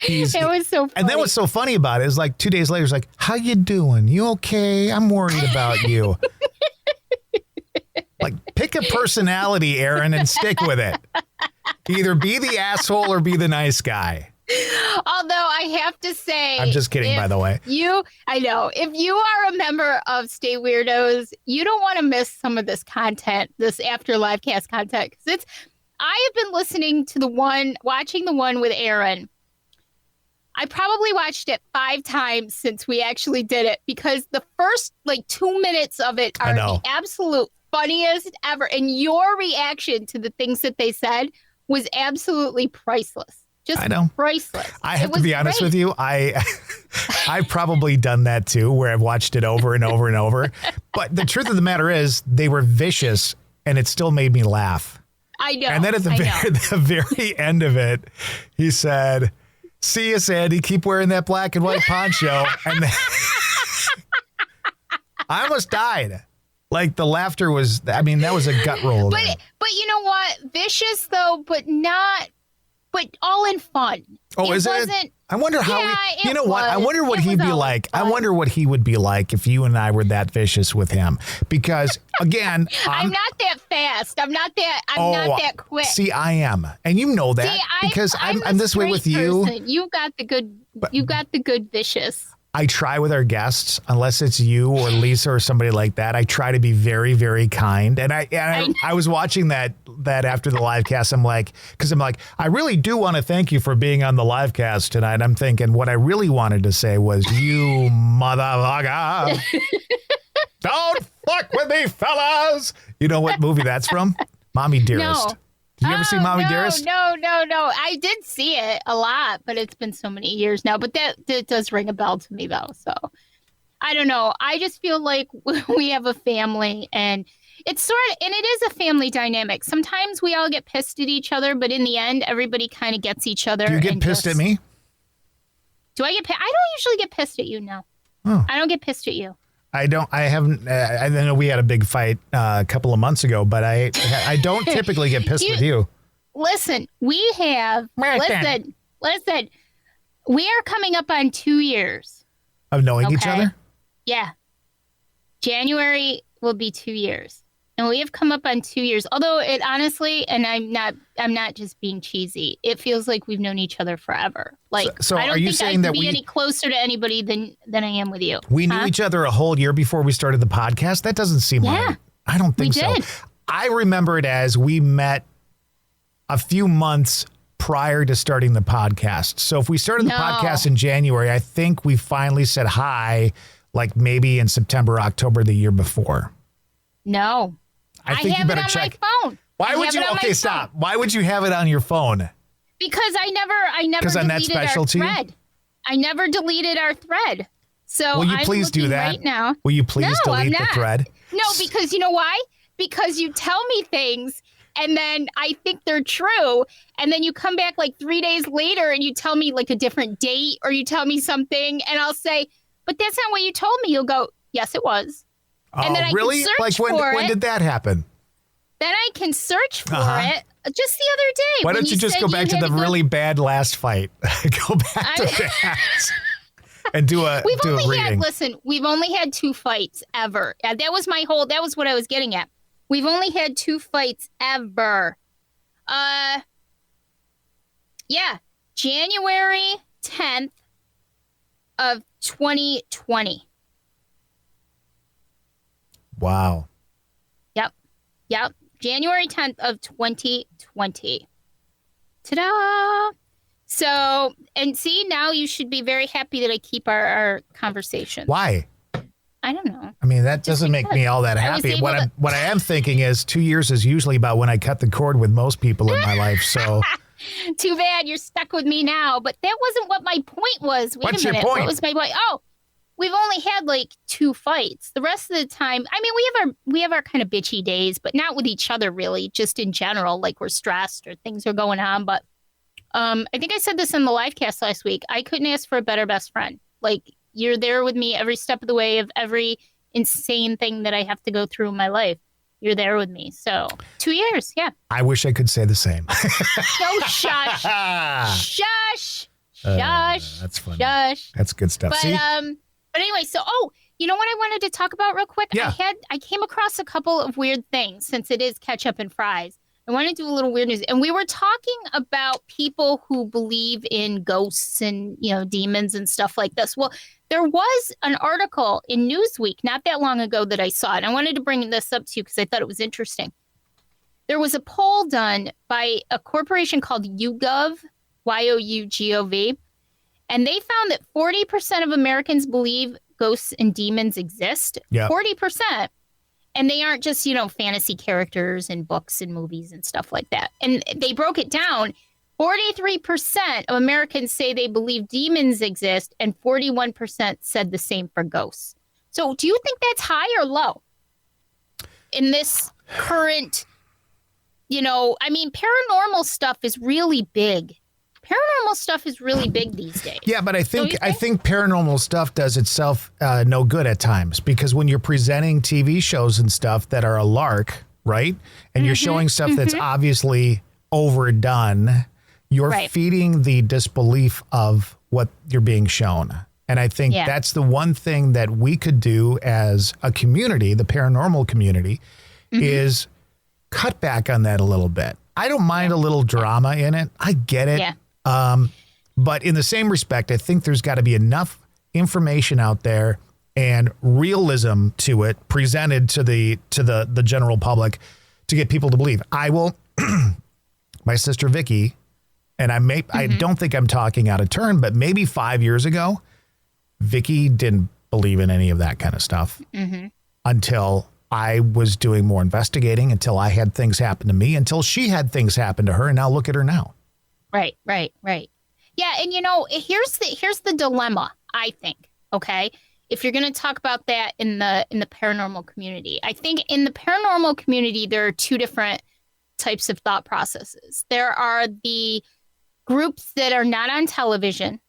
It was so funny. And then what's so funny about it is, like, 2 days later, he's like, how you doing? You okay? I'm worried about you. Like, pick a personality, Aaron, and stick with it. Either be the asshole or be the nice guy. Although I have to say, I'm just kidding, by the way. I know, if you are a member of Stay Weirdos, you don't want to miss some of this content, this after live cast content, because I have been listening to watching the one with Aaron. I probably watched it 5 times since we actually did it, because the first 2 minutes of it are the absolute funniest ever. And your reaction to the things that they said was absolutely priceless. Just priceless. I have to be honest with you. I've probably done that too, where I've watched it over and over and over. But the truth of the matter is, they were vicious, and it still made me laugh. I know. And then at the very end of it, he said, "See you, Sandy. Keep wearing that black and white poncho." And then I almost died. Like, the laughter was, that was a gut roll. But you know what? Vicious though, but all in fun. Oh, is it? I wonder how I wonder what he'd be like. I wonder what he would be like if you and I were that vicious with him. Because, again, I'm not that fast. I'm not that quick. See, I am. And you know that, because I'm this way with you. Person. You got the good vicious. I try with our guests, unless it's you or Lisa or somebody like that, I try to be very, very kind. And I was watching that after the live cast. I'm like, I really do want to thank you for being on the live cast tonight. I'm thinking what I really wanted to say was, you motherfucker. Don't fuck with me, fellas. You know what movie that's from? Mommy Dearest. No. Did you ever see Mommy Dearest? No. I did see it a lot, but it's been so many years now. But that does ring a bell to me, though. So I don't know. I just feel like we have a family, and it's and it is a family dynamic. Sometimes we all get pissed at each other, but in the end, everybody kind of gets each other. Do you get pissed at me? Do I get pissed? I don't usually get pissed at you, no. Oh. I don't get pissed at you. I haven't. I know we had a big fight a couple of months ago, but I don't typically get pissed with you. Listen, we have. Listen. We are coming up on 2 years of knowing each other. Yeah, January will be 2 years, and we have come up on 2 years. Although it honestly, and I'm not just being cheesy. It feels like we've known each other forever. Like, so I don't are you think saying I that could be any closer to anybody than I am with you? We knew each other a whole year before we started the podcast? That doesn't seem right. I don't think so. Did. I remember it as we met a few months prior to starting the podcast. So if we started the podcast in January, I think we finally said hi, like maybe in September, October the year before. No. I think you better check. My phone. Why would you? Okay, stop. Why would you have it on your phone? Because I never I'm that deleted special our to you? thread. I never deleted our thread. So will you I'm please do looking that right now? Will you please delete the thread? No, because you know why? Because you tell me things and then I think they're true. And then you come back like 3 days later and you tell me like a different date or you tell me something and I'll say, but that's not what you told me. You'll go, yes, it was. Oh, and then I really? can search When did that happen? Then I can search for it just the other day. Why don't you just go back to the really bad last fight? Go back to that and do a reading. Listen, we've only had 2 fights ever. That was what I was getting at. We've only had 2 fights ever. January 10th of 2020. Wow. Yep. January 10th of 2020. Ta-da! So, and see, now you should be very happy that I keep our conversation. Why? I don't know. I mean, that doesn't make me all that happy. What I am thinking is 2 years is usually about when I cut the cord with most people in my life. So too bad you're stuck with me now. But that wasn't what my point was. Wait What's a minute. your point? What was my point? Oh, we've only had like 2 fights. The rest of the time, I mean, we have our kind of bitchy days, but not with each other really. Just in general, like we're stressed or things are going on. But I think I said this in the live cast last week. I couldn't ask for a better best friend. Like, you're there with me every step of the way of every insane thing that I have to go through in my life. You're there with me. So 2 years, yeah. I wish I could say the same. No, shush. Shush. That's funny. Shush. That's good stuff. But anyway, so you know what I wanted to talk about real quick? Yeah. I came across a couple of weird things since it is ketchup and fries. I want to do a little weird news. And we were talking about people who believe in ghosts and, demons and stuff like this. Well, there was an article in Newsweek not that long ago that I saw. And I wanted to bring this up to you because I thought it was interesting. There was a poll done by a corporation called YouGov, YOUGOV. And they found that 40% of Americans believe ghosts and demons exist. Yeah. 40%. And they aren't just, fantasy characters in books and movies and stuff like that. And they broke it down. 43% of Americans say they believe demons exist, and 41% said the same for ghosts. So do you think that's high or low in this current, paranormal stuff is really big. Paranormal stuff is really big these days. Yeah, but I think paranormal stuff does itself no good at times, because when you're presenting TV shows and stuff that are a lark, right? And you're showing stuff that's obviously overdone, you're feeding the disbelief of what you're being shown. And I think that's the one thing that we could do as a community, the paranormal community, is cut back on that a little bit. I don't mind a little drama in it. I get it. Yeah. But in the same respect, I think there's got to be enough information out there and realism to it presented to the general public to get people to believe. I will, my sister Vicki, and I don't think I'm talking out of turn, but maybe 5 years ago, Vicki didn't believe in any of that kind of stuff until I was doing more investigating, until I had things happen to me, until she had things happen to her, and now look at her now. Right. Yeah, and here's the dilemma, I think, okay? If you're going to talk about that in the paranormal community, I think in the paranormal community, there are two different types of thought processes. There are the groups that are not on television.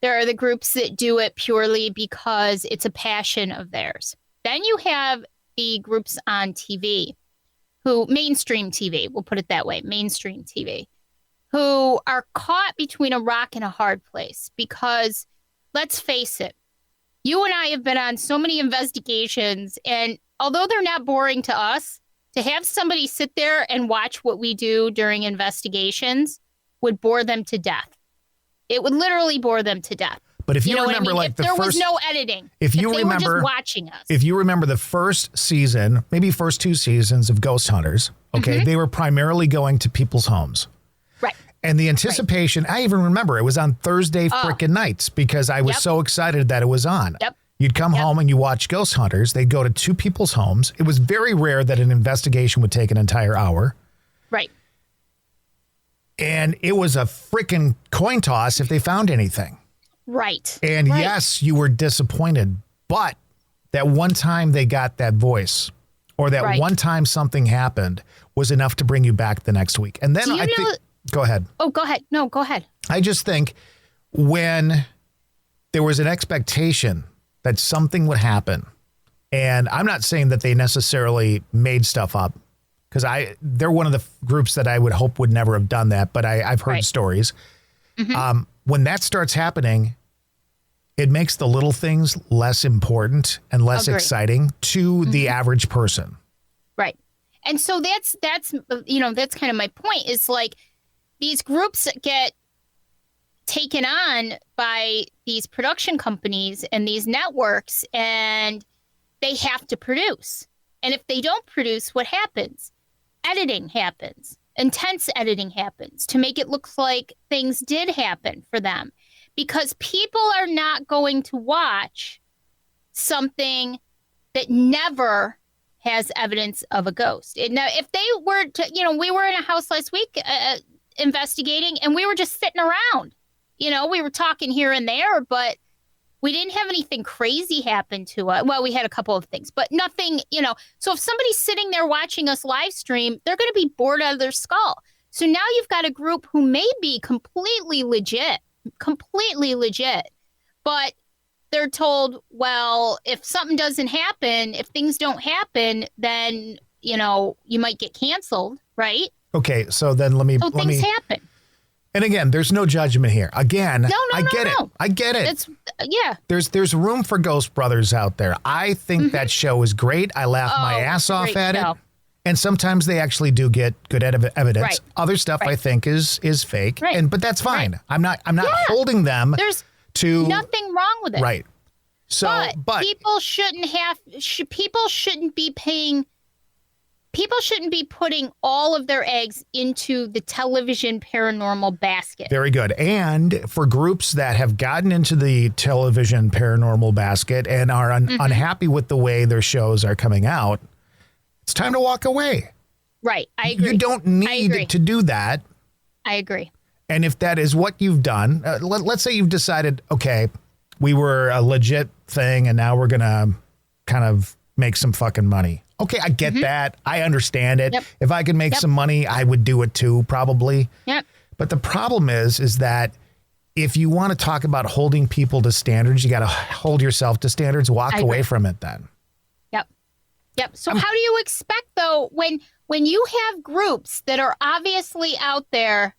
There are the groups that do it purely because it's a passion of theirs. Then you have the groups on TV, mainstream TV, we'll put it that way, mainstream TV, who are caught between a rock and a hard place because, let's face it, you and I have been on so many investigations, and although they're not boring to us, to have somebody sit there and watch what we do during investigations would bore them to death. It would literally bore them to death. But if you remember, like if there was no editing, if they were just watching us, if you remember the first season, maybe first 2 seasons of Ghost Hunters, okay, they were primarily going to people's homes. Right. And the anticipation, I even remember it was on Thursday frickin' nights because I was so excited that it was on. Yep. You'd come home and you watch Ghost Hunters. They'd go to 2 people's homes. It was very rare that an investigation would take an entire hour. Right. And it was a frickin' coin toss if they found anything. Right. And yes, you were disappointed, but that one time they got that voice or that one time something happened was enough to bring you back the next week. And then I think, go ahead. Oh, go ahead. No, go ahead. I just think when there was an expectation that something would happen, and I'm not saying that they necessarily made stuff up because they're one of the groups that I would hope would never have done that, but I've heard stories. When that starts happening, it makes the little things less important and less exciting to the average person. Right. And so that's kind of my point is like these groups get taken on by these production companies and these networks and they have to produce. And if they don't produce, what happens? Editing happens. Intense editing happens to make it look like things did happen for them because people are not going to watch something that never has evidence of a ghost. Now, if they were to, we were in a house last week investigating and we were just sitting around, we were talking here and there, but we didn't have anything crazy happen to us. Well, we had a couple of things, but nothing, So if somebody's sitting there watching us live stream, they're going to be bored out of their skull. So now you've got a group who may be completely legit, but they're told, well, if something doesn't happen, if things don't happen, then, you might get canceled, right? Okay, so then let me happen. And again, there's no judgment here. Again, I get it. I get it. There's room for Ghost Brothers out there. I think that show is great. I laugh my ass off at it. And sometimes they actually do get good evidence. Right. Other stuff I think is fake. Right. But that's fine. Right. I'm not holding them to nothing wrong with it. Right. So but people shouldn't be putting all of their eggs into the television paranormal basket. Very good. And for groups that have gotten into the television paranormal basket and are unhappy with the way their shows are coming out, it's time to walk away. Right. I agree. You don't need to do that. I agree. And if that is what you've done, let's say you've decided, okay, we were a legit thing and now we're going to kind of make some fucking money. Okay, I get that. I understand it. Yep. If I could make some money, I would do it too, probably. Yep. But the problem is that if you want to talk about holding people to standards, you got to hold yourself to standards. Walk away from it then. Yep. So how do you expect, though, when you have groups that are obviously out there?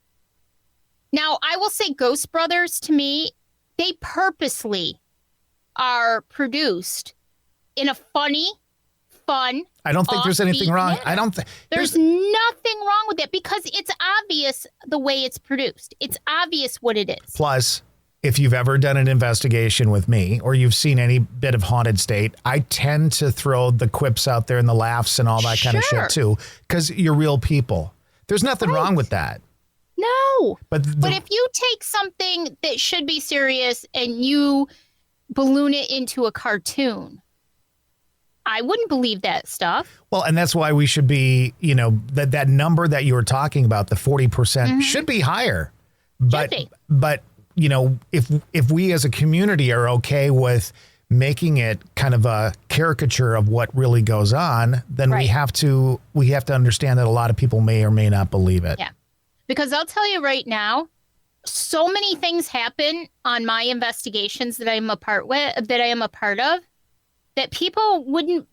Now, I will say Ghost Brothers, to me, they purposely are produced in a fun. I don't think there's anything wrong. Manner. I don't think there's nothing wrong with it because it's obvious the way it's produced. It's obvious what it is. Plus, if you've ever done an investigation with me or you've seen any bit of Haunted State, I tend to throw the quips out there and the laughs and all that kind of shit too, because you're real people. There's nothing wrong with that. No. But if you take something that should be serious and you balloon it into a cartoon, I wouldn't believe that stuff. Well, and that's why we should be, that number that you were talking about, the 40% should be higher. But if we as a community are okay with making it kind of a caricature of what really goes on, then we have to understand that a lot of people may or may not believe it. Yeah. Because I'll tell you right now, so many things happen on my investigations that I am a part of, that people wouldn't,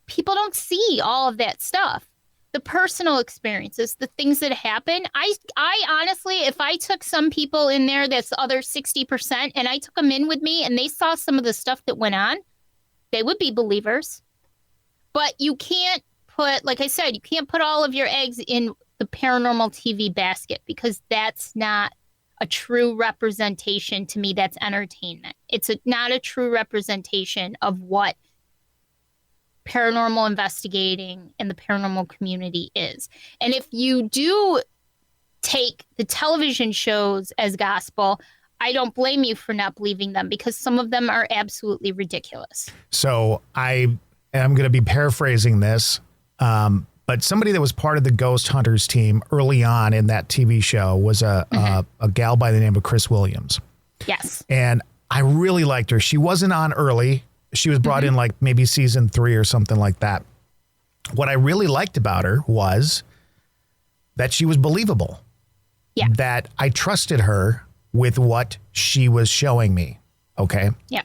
people don't see all of that stuff. The personal experiences, the things that happen. I honestly, if I took some people in there, that's the other 60%, and I took them in with me and they saw some of the stuff that went on, they would be believers. But you can't put, like I said, you can't put all of your eggs in the paranormal TV basket, because that's not a true representation. To me, that's entertainment. It's not a true representation of what paranormal investigating in the paranormal community is. And if you do take the television shows as gospel, I don't blame you for not believing them, because some of them are absolutely ridiculous. So I am going to be paraphrasing this, but somebody that was part of the Ghost Hunters team early on in that TV show was a gal by the name of Chris Williams. Yes. And I really liked her. She wasn't on early. She was brought in like maybe season 3 or something like that. What I really liked about her was that she was believable. Yeah. That I trusted her with what she was showing me. Okay. Yeah.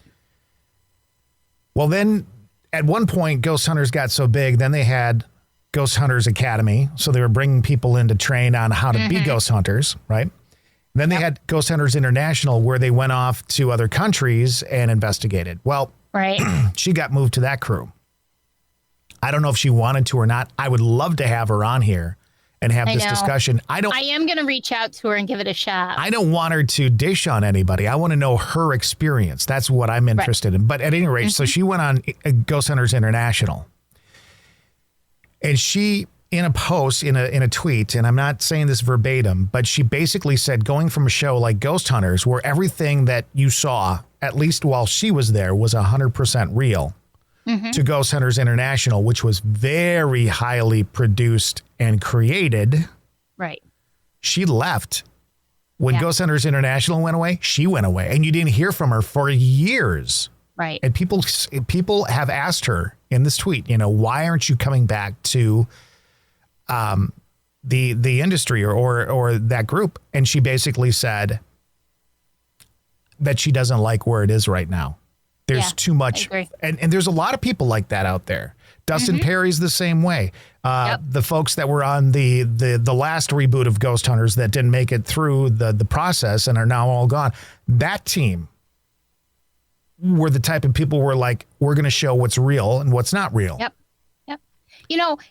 Well, then at one point, Ghost Hunters got so big, then they had Ghost Hunters Academy. So they were bringing people in to train on how to be ghost hunters, right? Then they had Ghost Hunters International, where they went off to other countries and investigated. Well, she got moved to that crew. I don't know if she wanted to or not. I would love to have her on here and have this discussion. I am going to reach out to her and give it a shot. I don't want her to dish on anybody. I want to know her experience. That's what I'm interested in. But at any rate, so she went on Ghost Hunters International. And she, in a post, in a tweet, and I'm not saying this verbatim, but she basically said, going from a show like Ghost Hunters, where everything that you saw, at least while she was there, was 100% real, to Ghost Hunters International, which was very highly produced and created. Right. She left. When Ghost Hunters International went away, she went away. And you didn't hear from her for years. Right. And people have asked her in this tweet, why aren't you coming back to the industry or that group? And she basically said that she doesn't like where it is right now. There's too much. And there's a lot of people like that out there. Dustin Perry's the same way. The folks that were on the last reboot of Ghost Hunters that didn't make it through the process and are now all gone. That team were the type of people who were like, we're going to show what's real and what's not real. Yep.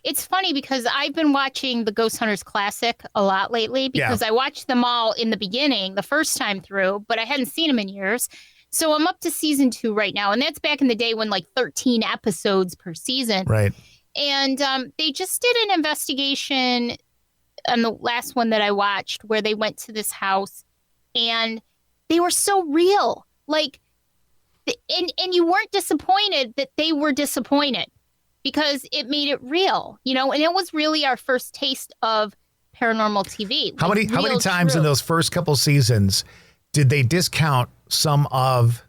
It's funny because I've been watching the Ghost Hunters Classic a lot lately, because I watched them all in the beginning, the first time through, but I hadn't seen them in years. So I'm up to season 2 right now. And that's back in the day when 13 episodes per season. Right. And they just did an investigation on the last one that I watched, where they went to this house and they were so real. And you weren't disappointed that they were disappointed, because it made it real, and it was really our first taste of paranormal TV. How many times in those first couple seasons did they discount some of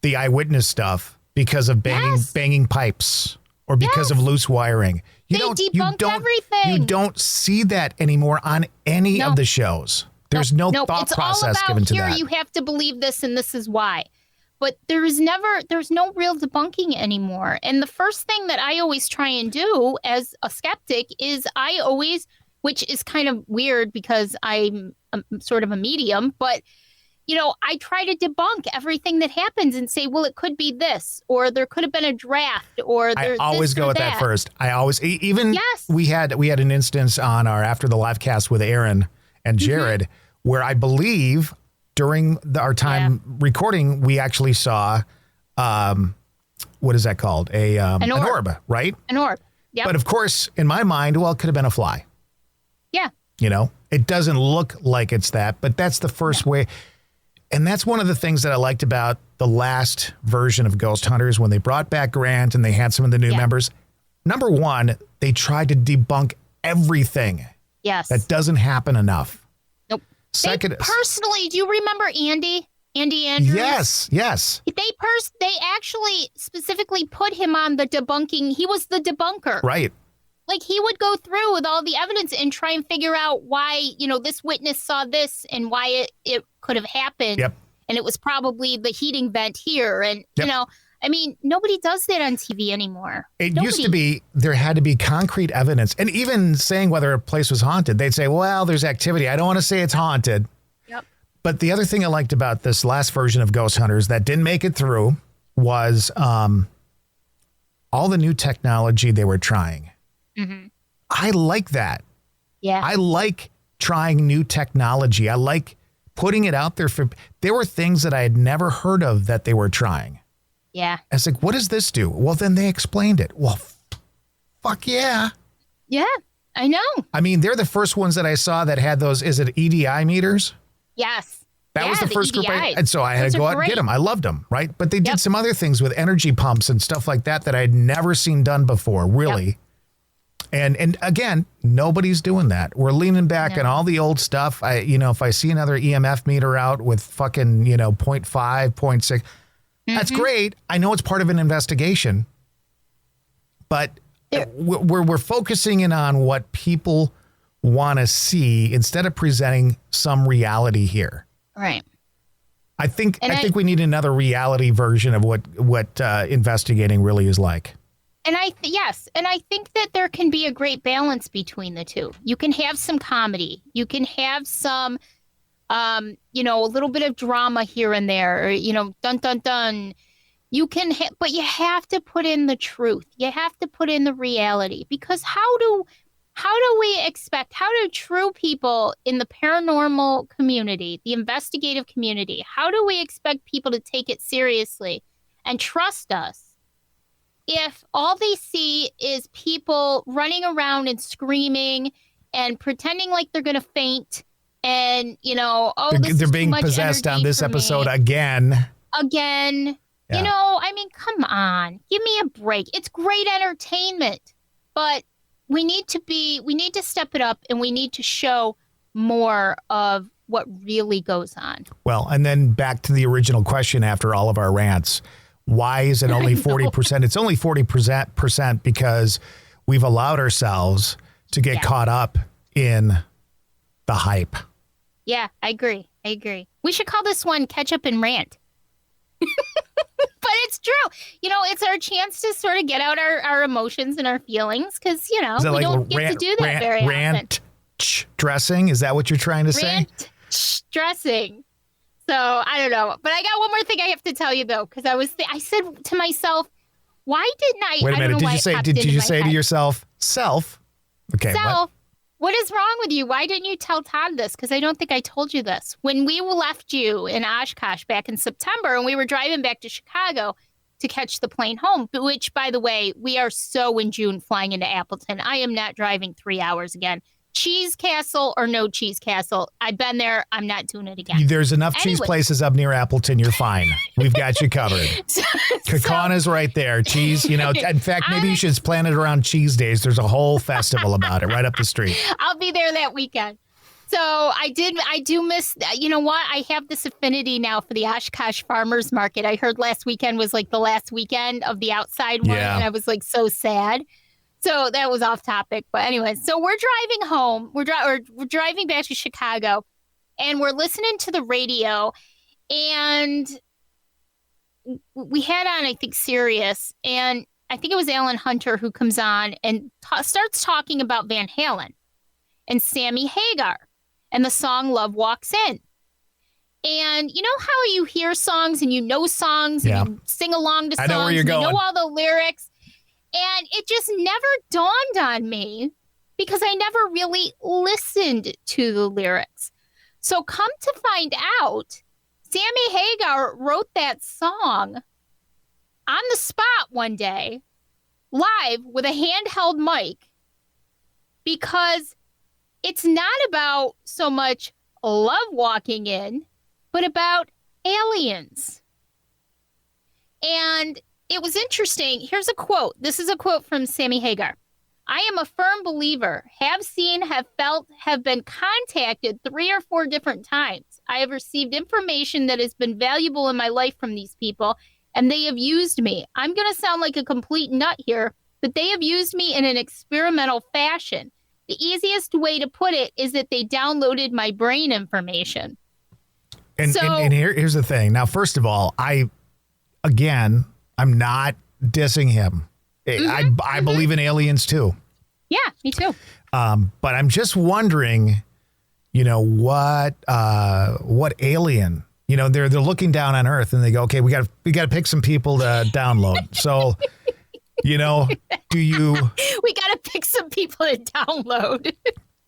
the eyewitness stuff because of banging pipes or because of loose wiring? They debunked everything. You don't see that anymore on any of the shows. There's no thought process given to that. You have to believe this, and this is why. But there's no real debunking anymore. And the first thing that I always try and do as a skeptic is which is kind of weird because I'm sort of a medium, but I try to debunk everything that happens and say, well, it could be this, or there could have been a draft, or I always go with that first. I always, we had an instance on our After the Live cast with Aaron and Jared, where I believe during our time recording, we actually saw, what is that called? An orb, right? An orb. Yep. But of course, in my mind, well, it could have been a fly. Yeah. You know, it doesn't look like it's that, but that's the first way. And that's one of the things that I liked about the last version of Ghost Hunters when they brought back Grant and they had some of the new members. Number one, they tried to debunk everything. Yes. That doesn't happen enough. Nope. Second, personally, do you remember Andy Andrews? Yes. They actually specifically put him on the debunking. He was the debunker. Right. Like, he would go through with all the evidence and try and figure out why, this witness saw this and why it could have happened. Yep. And it was probably the heating vent here. And, nobody does that on TV anymore. It used to be, there had to be concrete evidence. And even saying whether a place was haunted, they'd say, well, there's activity. I don't want to say it's haunted. Yep. But the other thing I liked about this last version of Ghost Hunters that didn't make it through was all the new technology they were trying. Mm-hmm. I like that. Yeah. I like trying new technology. I like putting it out there there were things that I had never heard of that they were trying. Yeah. I was like, what does this do? Well, then they explained it. Well, fuck yeah. Yeah, I know. I mean, they're the first ones that I saw that had those, is it EDI meters? Yes. That was the first group. And so I had Those to go are out and get great. them. I loved them, right? But they did some other things with energy pumps and stuff like that I had never seen done before, really. Yep. And again, nobody's doing that. We're leaning back on all the old stuff. If I see another EMF meter out with fucking, 0.5, 0.6, that's great. I know it's part of an investigation, but we're focusing in on what people want to see instead of presenting some reality here. Right. I think we need another reality version of what investigating really is like. And I think that there can be a great balance between the two. You can have some comedy. You can have some, a little bit of drama here and there, or, dun, dun, dun. You can, but you have to put in the truth. You have to put in the reality, because how do true people in the paranormal community, the investigative community, how do we expect people to take it seriously and trust us if all they see is people running around and screaming and pretending like they're going to faint and, they're being possessed on this episode again. Yeah. Come on, give me a break. It's great entertainment, but we need to step it up, and we need to show more of what really goes on. Well, and then back to the original question after all of our rants. Why is it only 40%? It's only 40% because we've allowed ourselves to get caught up in the hype. Yeah, I agree. We should call this one Catch Up and Rant. But it's true. It's our chance to sort of get out our emotions and our feelings because, we don't get to do that very often. Rant dressing? Is that what you're trying to say? Rant dressing. So I don't know, but I got one more thing I have to tell you though, because I said to myself, why didn't I? Wait a minute. Did you say to yourself, self? Okay. Self. What is wrong with you? Why didn't you tell Todd this? Because I don't think I told you this. When we left you in Oshkosh back in September, and we were driving back to Chicago to catch the plane home, which, by the way, we are so in June flying into Appleton. I am not driving 3 hours again. Cheese Castle or no Cheese Castle. I've been there. I'm not doing it again. There's enough cheese places up near Appleton. You're fine. We've got you covered. Kakana's right there. Cheese, in fact, maybe you should plan it around Cheese Days. There's a whole festival about it right up the street. I'll be there that weekend. So I do miss, you know what? I have this affinity now for the Oshkosh Farmers Market. I heard last weekend was like the last weekend of the outside one. And I was like so sad. So that was off topic. But anyway, so we're driving home. We're driving back to Chicago, and we're listening to the radio. And we had on, I think, Sirius. And I think it was Alan Hunter who comes on and starts talking about Van Halen and Sammy Hagar and the song Love Walks In. And you know how you hear songs and you know songs and you sing along to songs. I know where you're going. You know all the lyrics. And it just never dawned on me because I never really listened to the lyrics. So come to find out, Sammy Hagar wrote that song on the spot one day, live with a handheld mic, because it's not about so much love walking in, but about aliens. And it was interesting. Here's a quote. This is a quote from Sammy Hagar. I am a firm believer, have seen, have felt, have been contacted 3 or 4 different times. I have received information that has been valuable in my life from these people, and they have used me. I'm going to sound like a complete nut here, but they have used me in an experimental fashion. The easiest way to put it is that they downloaded my brain information. And here's the thing. Now, first of all, I'm not dissing him. I believe in aliens too. Yeah, me too. But I'm just wondering, what alien? They're looking down on Earth and they go, okay, we got to pick some people to download. So, do you? We got to pick some people to download.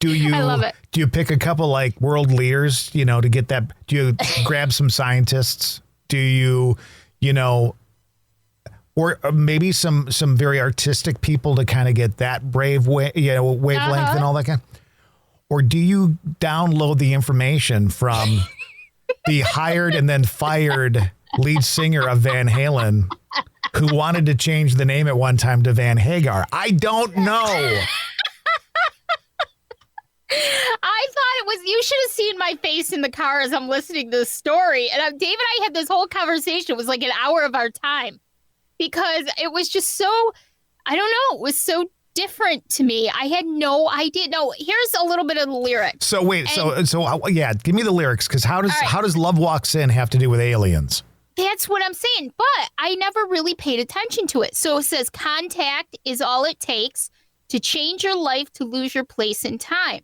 I love it. Do you pick a couple like world leaders, to get that? Do you grab some scientists? Do you, or maybe some very artistic people to kind of get that brave wavelength and all that kind? Or do you download the information from the hired and then fired lead singer of Van Halen, who wanted to change the name at one time to Van Hagar? I don't know. I thought it was, you should have seen my face in the car as I'm listening to this story. And Dave and I had this whole conversation. It was like an hour of our time because it was just so, I don't know, it was so different to me. I had no idea. No, here's a little bit of the lyrics. So wait, so give me the lyrics, because how does Love Walks In have to do with aliens? That's what I'm saying. But I never really paid attention to it. So it says, contact is all it takes to change your life, to lose your place in time.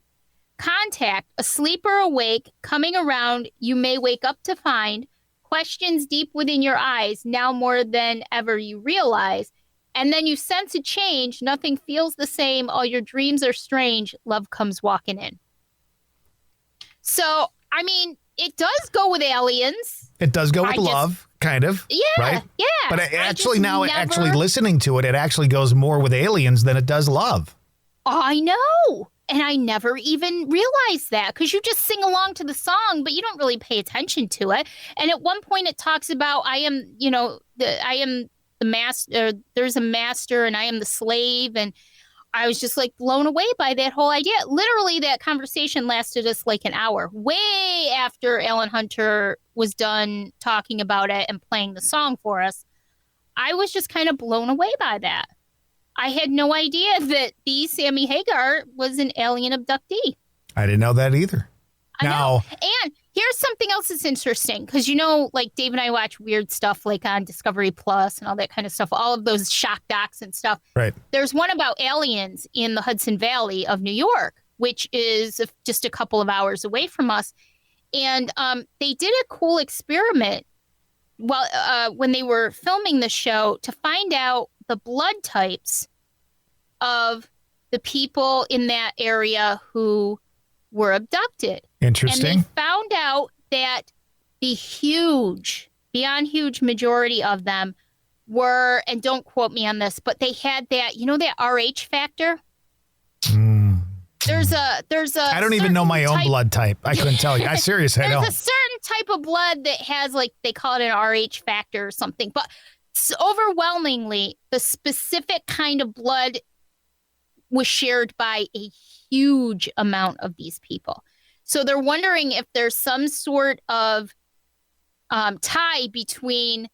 Contact, asleep or awake, coming around, you may wake up to find questions deep within your eyes, now more than ever you realize. And then you sense a change, nothing feels the same, all your dreams are strange, love comes walking in. So, I mean, it does go with aliens. It does go with love, kind of. Yeah, right? Yeah. But actually listening to it, it actually goes more with aliens than it does love. I know. And I never even realized that, because you just sing along to the song, but you don't really pay attention to it. And at one point it talks about, I am the master, there's a master and I am the slave. And I was just like blown away by that whole idea. Literally that conversation lasted us like an hour, way after Alan Hunter was done talking about it and playing the song for us. I was just kind of blown away by that. I had no idea that the Sammy Hagar was an alien abductee. I didn't know that either. I know. And here's something else that's interesting, because like Dave and I watch weird stuff like on Discovery Plus and all that kind of stuff, all of those shock docs and stuff. Right. There's one about aliens in the Hudson Valley of New York, which is just a couple of hours away from us. And they did a cool experiment when they were filming the show to find out the blood types of the people in that area who were abducted. Interesting. And they found out that the beyond huge majority of them were, and don't quote me on this, but they had that, that RH factor. There's a I don't even know my own blood type. I couldn't tell you. I seriously don't. There's a certain type of blood that has, like, they call it an RH factor or something, but overwhelmingly the specific kind of blood was shared by a huge amount of these people. So they're wondering if there's some sort of tie between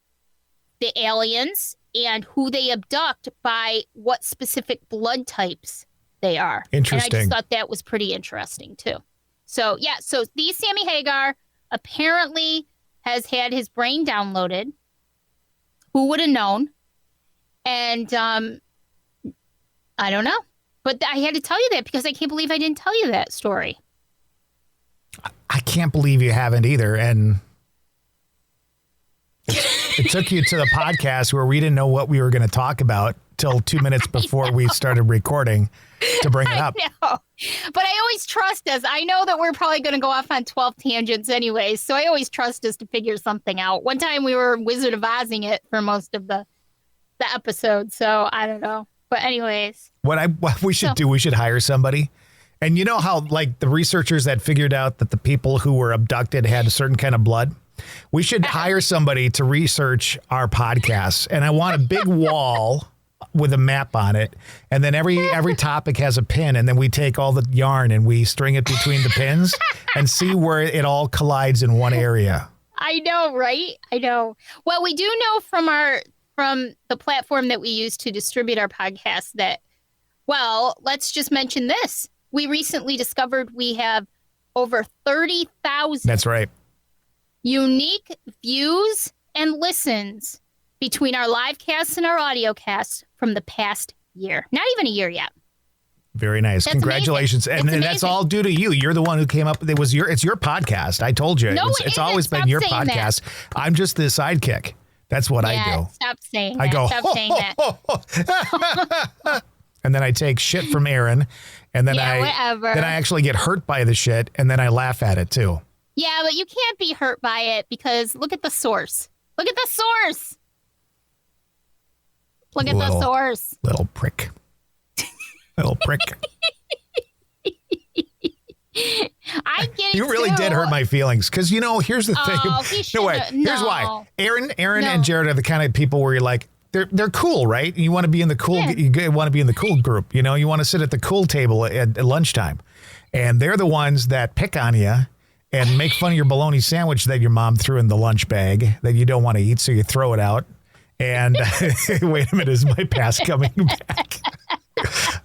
the aliens and who they abduct by what specific blood types they are. Interesting. And I just thought that was pretty interesting too. So yeah, so the Sammy Hagar apparently has had his brain downloaded. Who would have known? And I don't know. But I had to tell you that because I can't believe I didn't tell you that story. I can't believe you haven't either. And it took you to the podcast where we didn't know what we were going to talk about till 2 minutes before we started recording to bring it up. I know. But I always trust us. I know that we're probably going to go off on 12 tangents anyways, so I always trust us to figure something out. One time we were Wizard of Ozing it for most of the episode, so I don't know. But anyways. What we should do, we should hire somebody. And you know how, like, the researchers that figured out that the people who were abducted had a certain kind of blood? We should hire somebody to research our podcasts. And I want a big wall with a map on it. And then every topic has a pin. And then we take all the yarn and we string it between the pins and see where it all collides in one area. I know, right? I know. Well, we do know from the platform that we use to distribute our podcast that, well, let's just mention this. We recently discovered we have over 30,000. That's right. Unique views and listens between our live casts and our audio casts from the past year. Not even a year yet. Very nice. That's Congratulations. amazing. And that's all due to you. You're the one who came up. It's your podcast. I told you. No, it's always been your podcast. I'm just the sidekick. That's what I do. Stop saying that. I go, Stop saying that. And then I take shit from Aaron. And then whatever. Then I actually get hurt by the shit. And then I laugh at it too. Yeah, but you can't be hurt by it because look at the source. Look at the source. Look at the source. Little prick. Little prick. I get it. You really did hurt my feelings because, you know, here's the thing. Here's why. Aaron and Jared are the kind of people where you're like, they're cool, right? You want to be in the cool. Yeah. You want to be in the cool group. You know, you want to sit at the cool table at lunchtime, and they're the ones that pick on you and make fun of your bologna sandwich that your mom threw in the lunch bag that you don't want to eat, so you throw it out. And wait a minute, is my past coming back?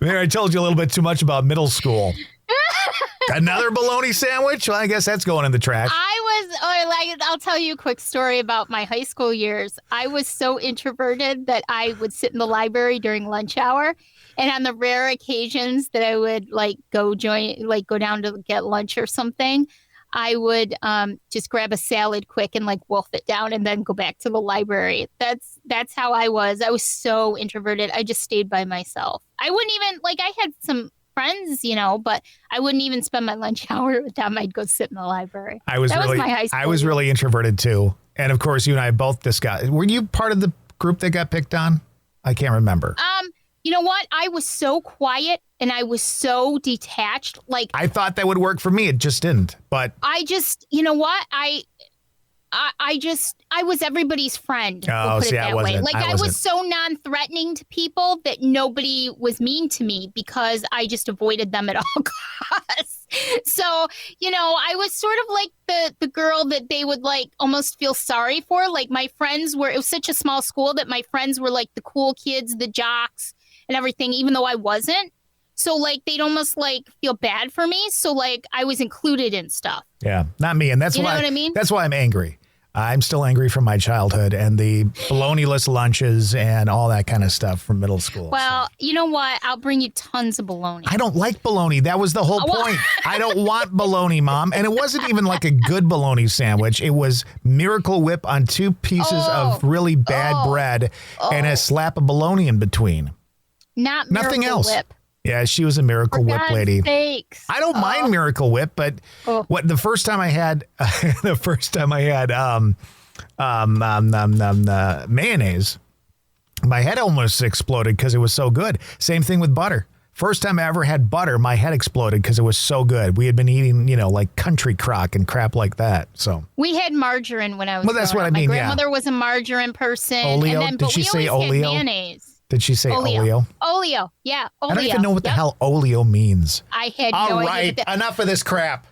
Maybe I told you a little bit too much about middle school. Another bologna sandwich? Well, I guess that's going in the trash. I'll tell you a quick story about my high school years. I was so introverted that I would sit in the library during lunch hour. And on the rare occasions that I would go down to get lunch or something, I would just grab a salad quick and wolf it down and then go back to the library. That's how I was. I was so introverted. I just stayed by myself. I wouldn't even I had some friends, but I wouldn't even spend my lunch hour with them. I'd go sit in the library. That was my high school. I was really introverted too. And of course, you and I both discussed. Were you part of the group that got picked on? I can't remember. You know what? I was so quiet and I was so detached. I thought that would work for me. It just didn't. But I just, you know what? I was everybody's friend. Oh, we'll put it that way. I was so non-threatening to people that nobody was mean to me because I just avoided them at all costs. So, I was sort of like the girl that they would almost feel sorry for. My friends it was such a small school that my friends were the cool kids, the jocks and everything, even though I wasn't. So they'd almost feel bad for me. So I was included in stuff. Yeah, not me. And that's why, what I mean? That's why I'm angry. I'm still angry from my childhood and the bologna-less lunches and all that kind of stuff from middle school. Well, you know what? I'll bring you tons of bologna. I don't like bologna. That was the whole point. I don't want bologna, Mom. And it wasn't even a good bologna sandwich. It was Miracle Whip on 2 pieces of really bad bread and a slap of bologna in between. Not Nothing Miracle else. Whip. Yeah, she was a Miracle Whip lady. Sakes. I don't mind Miracle Whip, but the first time I had mayonnaise, my head almost exploded because it was so good. Same thing with butter. First time I ever had butter, my head exploded because it was so good. We had been eating, country crock and crap like that. So we had margarine when I was. Well, that's what I mean. My grandmother was a margarine person. Oleo? And then, Did she say oleo? Had mayonnaise. Did she say oleo? Oleo, yeah, oleo. I don't even know what the hell oleo means. I had no idea. All right, enough of this crap.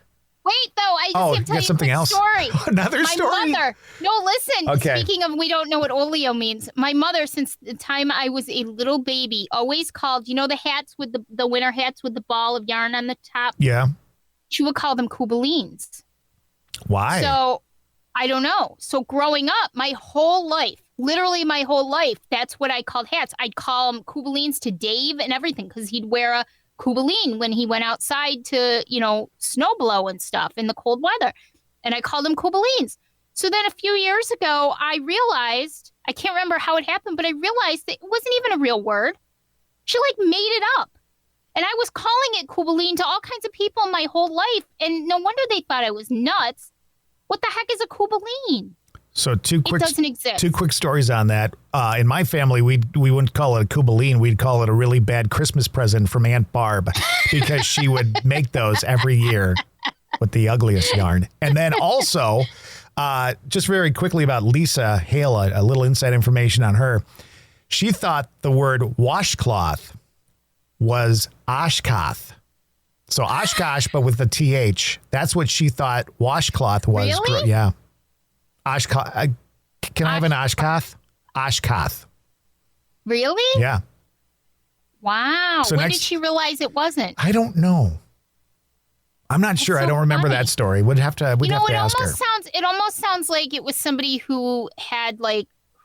Wait, though, I just have to tell you something else. Story. Another story? My mother. No, listen. Okay. Speaking of, we don't know what oleo means. My mother, since the time I was a little baby, always called, the hats with the winter hats with the ball of yarn on the top? Yeah. She would call them kubalines. Why? So, I don't know. So growing up, my whole life, literally my whole life, that's what I called hats. I'd call them kubalines to Dave and everything because he'd wear a kubaline when he went outside to, snow blow and stuff in the cold weather. And I called them kubalines. So then a few years ago, I realized I can't remember how it happened, but I realized that it wasn't even a real word. She made it up. And I was calling it Kubaline to all kinds of people my whole life. And no wonder they thought I was nuts. What the heck is a Kubaline? So It doesn't exist. 2 quick stories on that. In my family, we wouldn't call it a Kubaline. We'd call it a really bad Christmas present from Aunt Barb because she would make those every year with the ugliest yarn. And then also, just very quickly about Lisa Hale, a little inside information on her. She thought the word washcloth was Oshkosh. So Oshkosh, but with the TH. That's what she thought washcloth was. Really? Yeah. Oshkosh. Can I have an Oshkosh? Oshkosh. Really? Yeah. Wow. So when next- did she realize it wasn't? I don't know. I'm not sure. so I don't remember funny. that story. We'd have to ask her. It almost sounds like it was somebody who had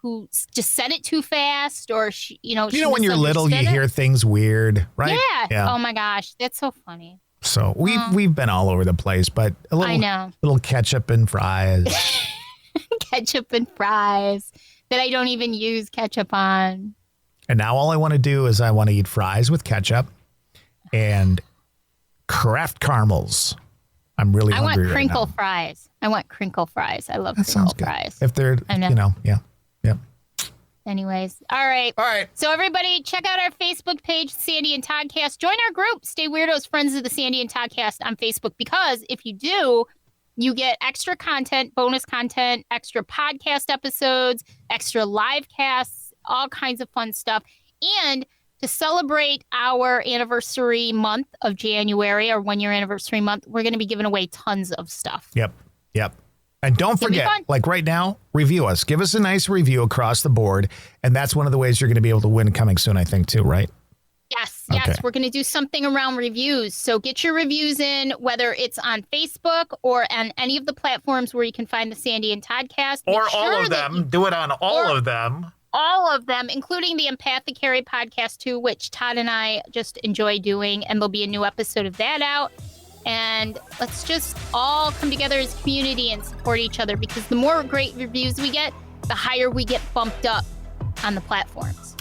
who just said it too fast, or she, You know, when you're little, you hear things weird, right? Yeah. Oh my gosh, that's so funny. So we've been all over the place, but a little, I know. Little ketchup and fries. Ketchup and fries that I don't even use ketchup on. And now all I want to do is I want to eat fries with ketchup and Kraft caramels. I'm really hungry right now. I want crinkle fries. I want crinkle fries. I love That crinkle sounds good. fries. If they're, yeah. Yep. Anyways, all right. All right. So everybody, check out our Facebook page, Sandy and Toddcast. Join our group, Stay Weirdos, Friends of the Sandy and Toddcast on Facebook, because if you do, you get extra content, bonus content, extra podcast episodes, extra live casts, all kinds of fun stuff. And to celebrate our anniversary month of January, our 1-year anniversary month, we're going to be giving away tons of stuff. Yep. And don't forget, like right now, review us. Give us a nice review across the board. And that's one of the ways you're going to be able to win coming soon, I think, too, right? Yes. Okay. We're going to do something around reviews. So get your reviews in, whether it's on Facebook or on any of the platforms where you can find the Sandy and Toddcast. Or all of them. Do it on all of them. All of them, including the Empathic Harry podcast, too, which Todd and I just enjoy doing. And there'll be a new episode of that out. And let's just all come together as a community and support each other, because the more great reviews we get, the higher we get bumped up on the platforms.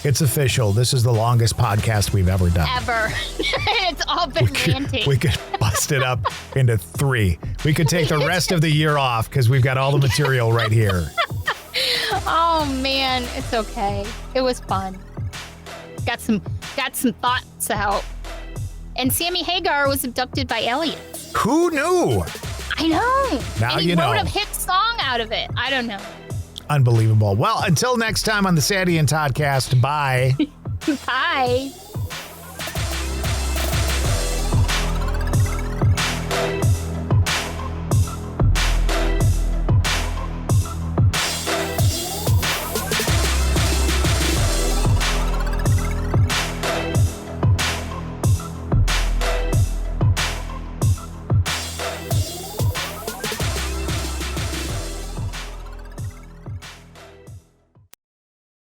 It's official. This is the longest podcast we've ever done. Ever. It's all been ranting. We could bust it up into 3. We could take the rest of the year off because we've got all the material right here. Oh, man. It's okay. It was fun. Got some thoughts out. And Sammy Hagar was abducted by aliens. Who knew? I know. Now and he you know. wrote a hit song out of it. I don't know. Unbelievable. Well, until next time on the Sandy and Toddcast, bye. Bye.